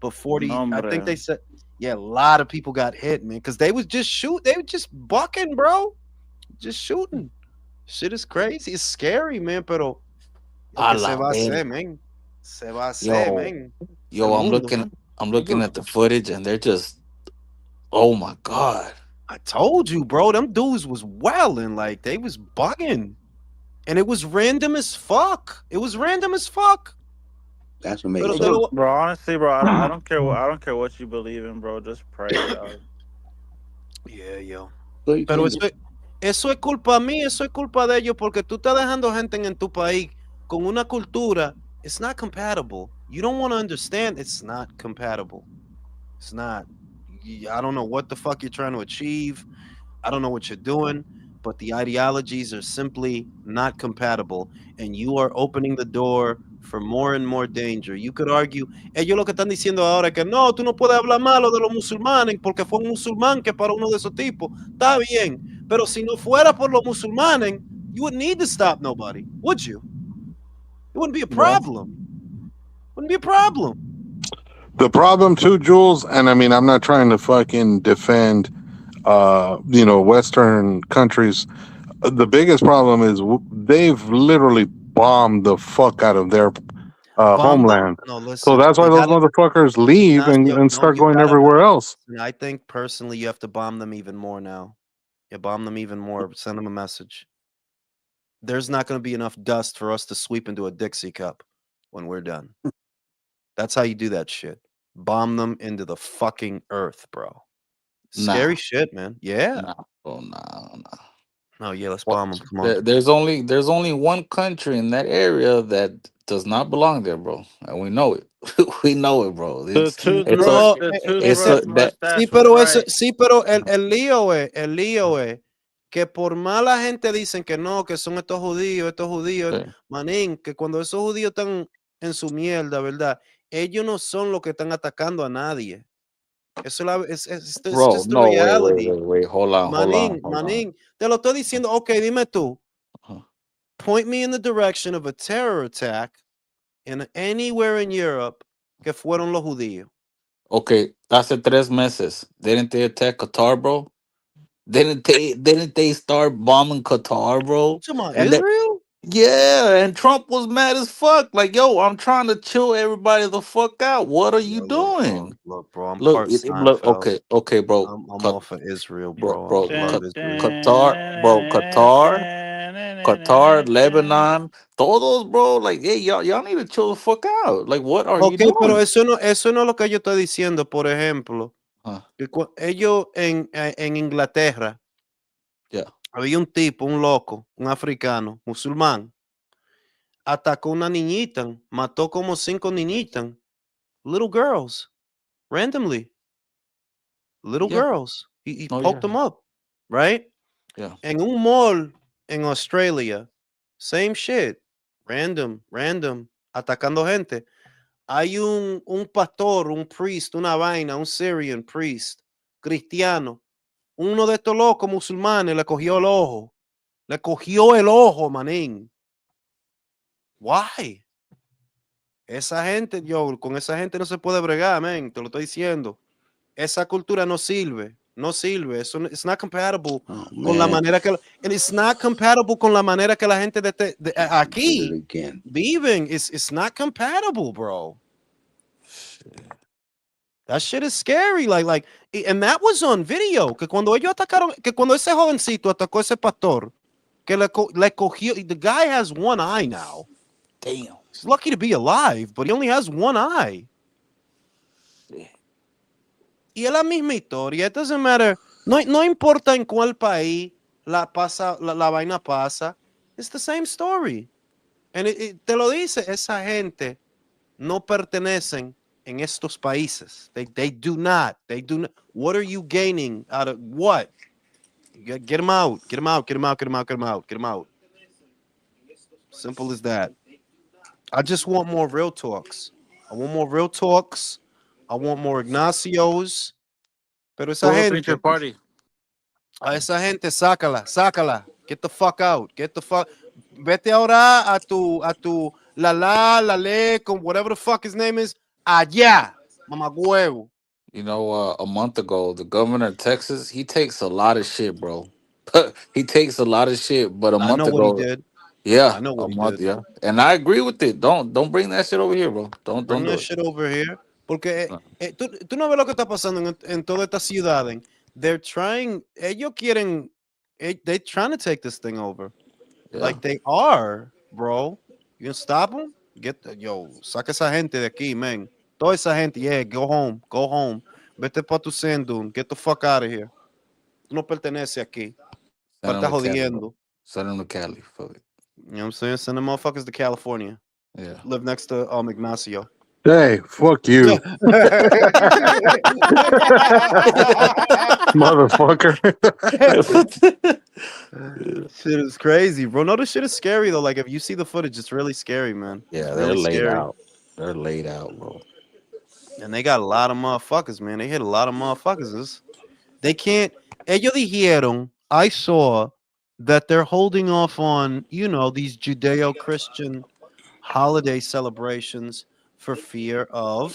S1: but 40. I think
S6: Hombre.
S1: they said, yeah, a lot of people got hit, man, because they was just shoot. They were just bucking, bro, just shooting. Shit is crazy. It's scary, man. Pero lo
S5: A
S1: que se
S5: la
S1: va a hacer,
S5: verga.
S1: man. Se va a hacer,
S5: Yo,
S1: man.
S5: yo,
S1: El mundo.
S5: I'm looking at the footage, and they're just, oh my god.
S1: I told you, bro. Them dudes was wilding, like they was bugging, and it was random as fuck. It was random as fuck.
S2: That's what
S1: Pero,
S2: makes
S1: pero,
S6: Bro, honestly, bro, I don't care what you believe in, bro. Just pray, dog.
S1: yeah, yo.
S2: so you
S1: Pero
S2: can't
S1: eso es culpa mía, eso es culpa de ellos, porque tú estás dejando gente en tu país con una cultura. It's not compatible. You don't want to understand. It's not compatible. It's not. I don't know what the fuck you're trying to achieve. I don't know what you're doing, but the ideologies are simply not compatible, and you are opening the door for more and more danger. You could argue, ellos lo que están diciendo ahora es que no, tú no puedes hablar malo de los musulmanes porque fue un musulmán que para uno de esos tipos. Está bien, pero si no fuera por los musulmanes, you wouldn't need to stop nobody, would you? It wouldn't be a problem. Wouldn't be a problem.
S3: The problem too, Jules, and I mean, I'm not trying to fucking defend Western countries. The biggest problem is they've literally bombed the fuck out of their
S1: Bomb them?
S3: homeland.
S1: No,
S3: So
S1: listen,
S3: that's why
S1: they
S3: those
S1: gotta
S3: motherfuckers leave
S1: Ignacio,
S3: and
S1: no,
S3: start
S1: you
S3: going
S1: gotta
S3: everywhere else.
S1: listen, I think personally you have to bomb them even more now. You bomb them even more, send them a message. There's not gonna be enough dust for us to sweep into a Dixie cup when we're done. That's how you do that shit. Bomb them into the fucking earth, bro. Scary
S5: Nah,
S1: shit, man. Yeah.
S5: nah, bro, nah.
S1: No, yeah, let's
S5: What?
S1: bomb them. Come on.
S5: There's only one country in that area that does not belong there, bro, and we know it. We know it, bro.
S6: The
S5: It's a
S6: toothbrush,
S1: Bro,
S6: the
S5: it's
S1: ese,
S6: toothbrush
S5: a that
S1: sí,
S6: mustache was
S1: pero eso,
S6: right.
S1: sí, pero el lío es que por mala gente dicen que no, que son estos judíos,
S5: okay.
S1: manín, que cuando esos judíos están en su mierda, ¿verdad? Ellos no son los que están atacando a nadie. Eso it's
S5: Bro.
S1: just the
S5: No,
S1: reality.
S5: wait. Hold on.
S1: Manín, te lo estoy diciendo. Ok, dime tú.
S5: Uh-huh.
S1: Point me in the direction of a terror attack in anywhere in Europe que fueron los judíos.
S5: Okay, hace 3 meses. Didn't they attack Qatar, bro? Didn't they start bombing Qatar, bro?
S1: Come on,
S5: And that
S1: Israel?
S5: yeah, and Trump was mad as fuck. Like, yo, I'm trying to chill everybody the fuck out. What are you
S1: Yo,
S5: doing?
S1: look, bro. I'm
S5: Look,
S1: part
S5: look.
S1: Seinfeld.
S5: Okay, bro.
S1: I'm all for Israel,
S5: Bro,
S1: bro. I
S5: bro,
S1: love
S5: Q-
S1: Israel.
S5: Qatar, Lebanon, todos, bro. Like, hey, y'all need to chill the fuck out. Like, what are you
S1: Ok, pero
S5: doing?
S1: eso no es lo que yo estoy diciendo. Por ejemplo,
S5: Huh,
S1: que ellos en Inglaterra
S5: yeah,
S1: había un tipo, un loco, un africano, musulmán, atacó una niñita, mató como 5 niñitas, little girls, randomly, little
S5: yeah.
S1: girls. He
S5: No,
S1: poked
S5: yeah,
S1: them up, right?
S5: yeah,
S1: En un mall en Australia, same shit, random, atacando gente. Hay un pastor, un priest, una vaina, un Syrian priest, cristiano. Uno de estos locos musulmanes le cogió el ojo. Le cogió el ojo, manín. Why? Esa gente, yo, con esa gente no se puede bregar, man. Te lo estoy diciendo. Esa cultura no sirve. No sirve. Eso it's not compatible
S2: Oh
S1: con la
S2: man,
S1: manera que and it's not compatible con la manera que la gente
S2: did it
S1: aquí
S2: again.
S1: viven. It's not compatible, bro. That shit is scary. And that was on video. Que cuando ellos atacaron, que cuando ese jovencito atacó a ese pastor, que le cogió, the guy has one eye now.
S5: damn.
S1: He's lucky to be alive, but he only has one eye.
S5: Shit.
S1: Y es la misma historia. It doesn't matter. No importa en cuál país la vaina pasa. It's the same story. And te lo dice, esa gente no pertenecen en estos países. They do not. They do not. What are you gaining out of what? Get them out. Get them out. Get them out. Get them out. Get them out. Get them out. Simple as that. I just want more real talks. I want more real talks. I want more Ignacios. Pero
S6: Puro pinche party.
S1: a esa gente, sácala. Get the fuck out. Get the fuck. Vete ahora a tu la le, con whatever the fuck his name is. Allá, mamagüevo.
S5: You know, a month ago, the governor of Texas, he takes a lot of shit, bro. He takes a lot of shit. But a
S1: I
S5: month
S1: know what he
S5: ago,
S1: did.
S5: yeah,
S1: I know
S5: a
S1: what he
S5: month,
S1: did.
S5: yeah, and I agree with it. Don't bring that shit over here, bro. Don't
S1: Bring
S5: do
S1: that
S5: it.
S1: shit over here. Porque
S5: No.
S1: tú no ves lo que está pasando en toda esta ciudad. They're trying, ellos quieren, they're trying to take this thing over.
S5: Yeah,
S1: Like they are, bro. You can stop them? Saca esa gente de aquí, man. Toda esa gente, yeah, go home. Vete pa tu sendun, get the fuck out of here. Tú no perteneces aquí.
S5: send
S1: Para
S5: him
S1: estar
S5: to Cali, bro.
S1: jodiendo.
S5: Send him to Cali. Fuck it.
S1: You know what I'm saying? Send the motherfuckers to California.
S5: Yeah.
S1: Live next to Ignacio.
S3: Hey, fuck you, motherfucker.
S1: Shit is crazy, bro. No, this shit is scary though. Like if you see the footage, it's really scary, man. It's
S5: Yeah, they're
S1: really
S5: laid
S1: scary.
S5: out. They're laid out, bro.
S1: And they got a lot of motherfuckers, man. They hit a lot of motherfuckers. They can't. Ellos dijeron, I saw that they're holding off on, these Judeo-Christian holiday celebrations for fear of,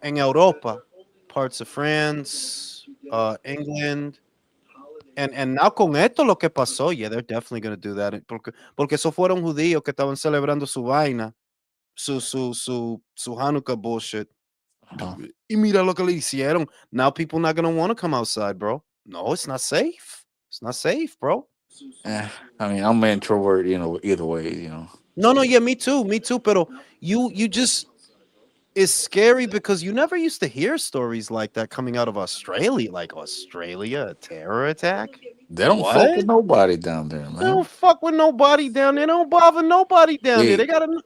S1: in Europa, parts of France, England. And now con esto lo que pasó, yeah, they're definitely going to do that. Porque eso fueron judíos que estaban celebrando su vaina, su Hanukkah bullshit.
S5: Uh-huh.
S1: Y mira lo que le hicieron. Now people not going to want to come outside, bro. No, it's not safe. It's not safe, bro.
S5: Eh, I mean, I'm an introvert, either way,
S1: No, yeah, me too, pero you just it's scary because you never used to hear stories like that coming out of Australia, like Australia, a terror attack.
S5: They don't fuck
S1: What?
S5: with nobody down there,
S1: They
S5: man.
S1: don't fuck with nobody down there. They don't bother nobody down there.
S5: They
S1: They got a,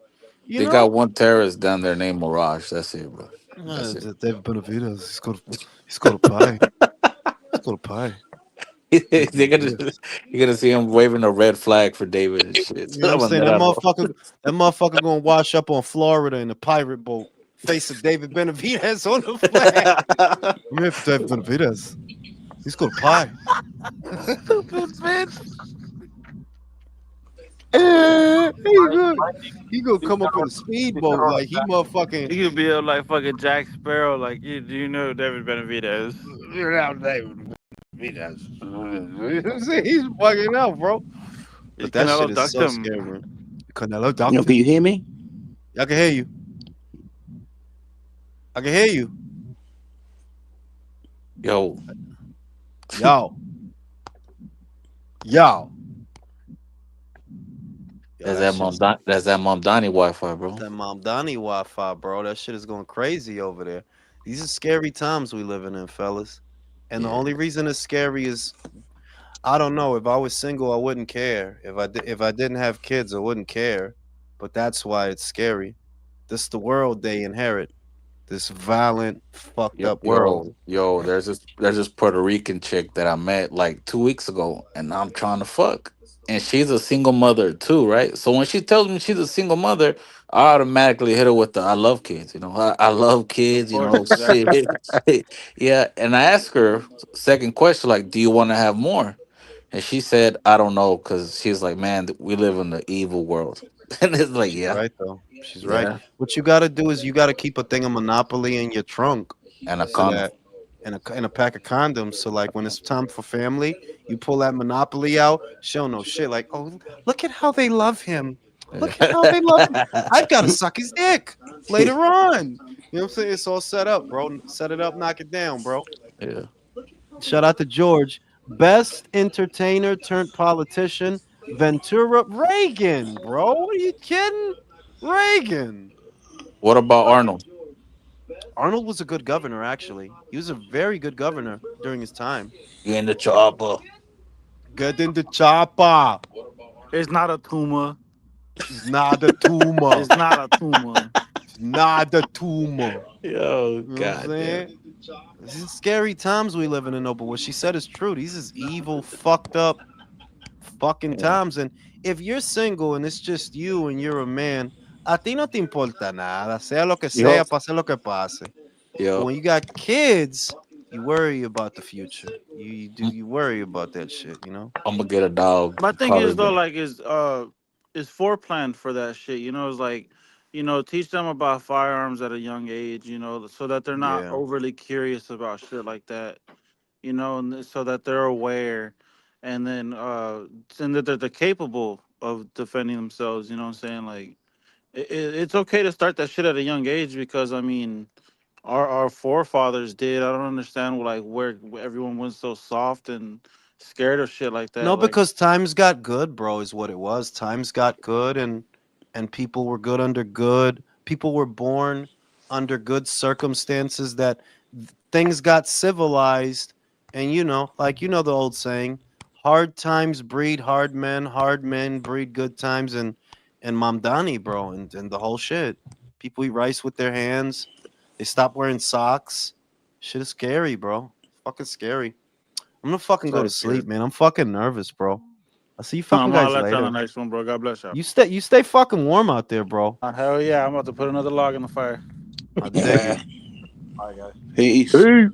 S1: you
S5: they got
S1: know.
S5: one terrorist down there named Mirage. That's it, bro. That's it.
S1: David Benavides. He's got a pie. He's got a pie. David
S5: They're gonna
S1: Benavides.
S5: you're gonna see him waving a red flag for David and shit.
S1: You know what I'm saying? That motherfucker gonna wash up on Florida in a pirate boat, facing David Benavides on the flag. I'm here for David Benavides. He's got a pie. He gonna come up in a speedboat like he motherfucking.
S6: You could be like fucking Jack Sparrow. Like, do you know David Benavides?
S1: He's bugging out, bro. But that
S6: Canelo
S1: shit is
S6: ducked
S1: so
S6: him.
S1: scary, bro. Canelo
S2: Yo,
S1: ducked
S2: can
S1: him.
S2: you hear me?
S1: I can hear you. I can hear you.
S5: Yo,
S1: Yo. Yo.
S5: that's that Mom Donnie Wi-Fi, bro.
S1: That Mom Donnie Wi-Fi, bro. That shit is going crazy over there. These are scary times we living in, fellas. And the
S5: Yeah.
S1: only reason it's scary is I don't know. If I was single, I wouldn't care. If I didn't have kids, I wouldn't care. But that's why it's scary. This the world they inherit. This violent, fucked up world.
S5: There's this Puerto Rican chick that I met like 2 weeks ago, and I'm trying to fuck, and she's a single mother too, right? So when she tells me she's a single mother, I automatically hit her with the "I love kids," I love kids,
S6: Of course, exactly.
S5: shit, yeah. And I asked her second question, like, "Do you want to have more?" And she said, "I don't know," because she's like, "Man, we live in the evil world," and it's like,
S1: She's
S5: yeah,
S1: right though. She's right.
S5: yeah,
S1: What you got to do is you got to keep a thing of Monopoly in your trunk,
S5: and a
S1: so
S5: condom.
S1: that and a pack of condoms. So like when it's time for family, you pull that Monopoly out. She don't know shit. Like, oh, look at how they love him. Look at how they love him. I've got to suck his dick later on. You know what I'm saying? It's all set up, bro. Set it up, knock it down, bro.
S5: Yeah.
S1: Shout out to George. Best entertainer turned politician, Ventura Reagan, bro. Are you kidding? Reagan.
S5: What about Arnold?
S1: Arnold was a good governor, actually. He was a very good governor during his time.
S5: You in the chopper?
S1: Get in the chopper.
S6: It's not a tumor.
S1: It's not a tumor.
S6: It's not a tumor.
S1: It's not a tumor.
S5: Yo,
S1: You know what I'm
S5: god damn.
S1: saying? This is scary times we living in, though. But what she said is true. These is evil, fucked up, fucking times. And if you're single and it's just you and you're a man, a ti no te importa nada. Sea lo que sea,
S5: Yo,
S1: pase lo que pase. But
S5: yo,
S1: when you got kids, you worry about the future. You worry about that shit, you know?
S5: I'm gonna get a dog.
S6: My thing
S5: Call
S6: is
S5: it
S6: though,
S5: back.
S6: like, is foreplanned for that shit. It's like, teach them about firearms at a young age. So that they're not
S1: Yeah.
S6: overly curious about shit like that. And so that they're aware, and that they're capable of defending themselves. You know what I'm saying? Like, it's okay to start that shit at a young age because I mean, our forefathers did. I don't understand like where everyone went so soft and scared of shit like
S1: No,
S6: that. Like,
S1: because times got good, bro, is what it was. Times got good and people were good under good. People were born under good circumstances that things got civilized and the old saying, hard times breed hard men breed good times and Mamdani, bro, and the whole shit. People eat rice with their hands. They stop wearing socks. Shit is scary, bro. Fucking scary. I'm gonna fucking go
S6: sorry,
S1: to sleep,
S6: Spirit.
S1: man. I'm fucking nervous, bro. I'll see you
S6: I'm
S1: fucking
S6: gonna
S1: guys
S6: let you on
S1: later.
S6: the next one, bro. God bless you.
S1: You stay fucking warm out there, bro.
S6: Hell yeah, I'm about to put another log in the fire.
S1: I dig it.
S7: All right, guys.
S2: Peace.
S3: Hey.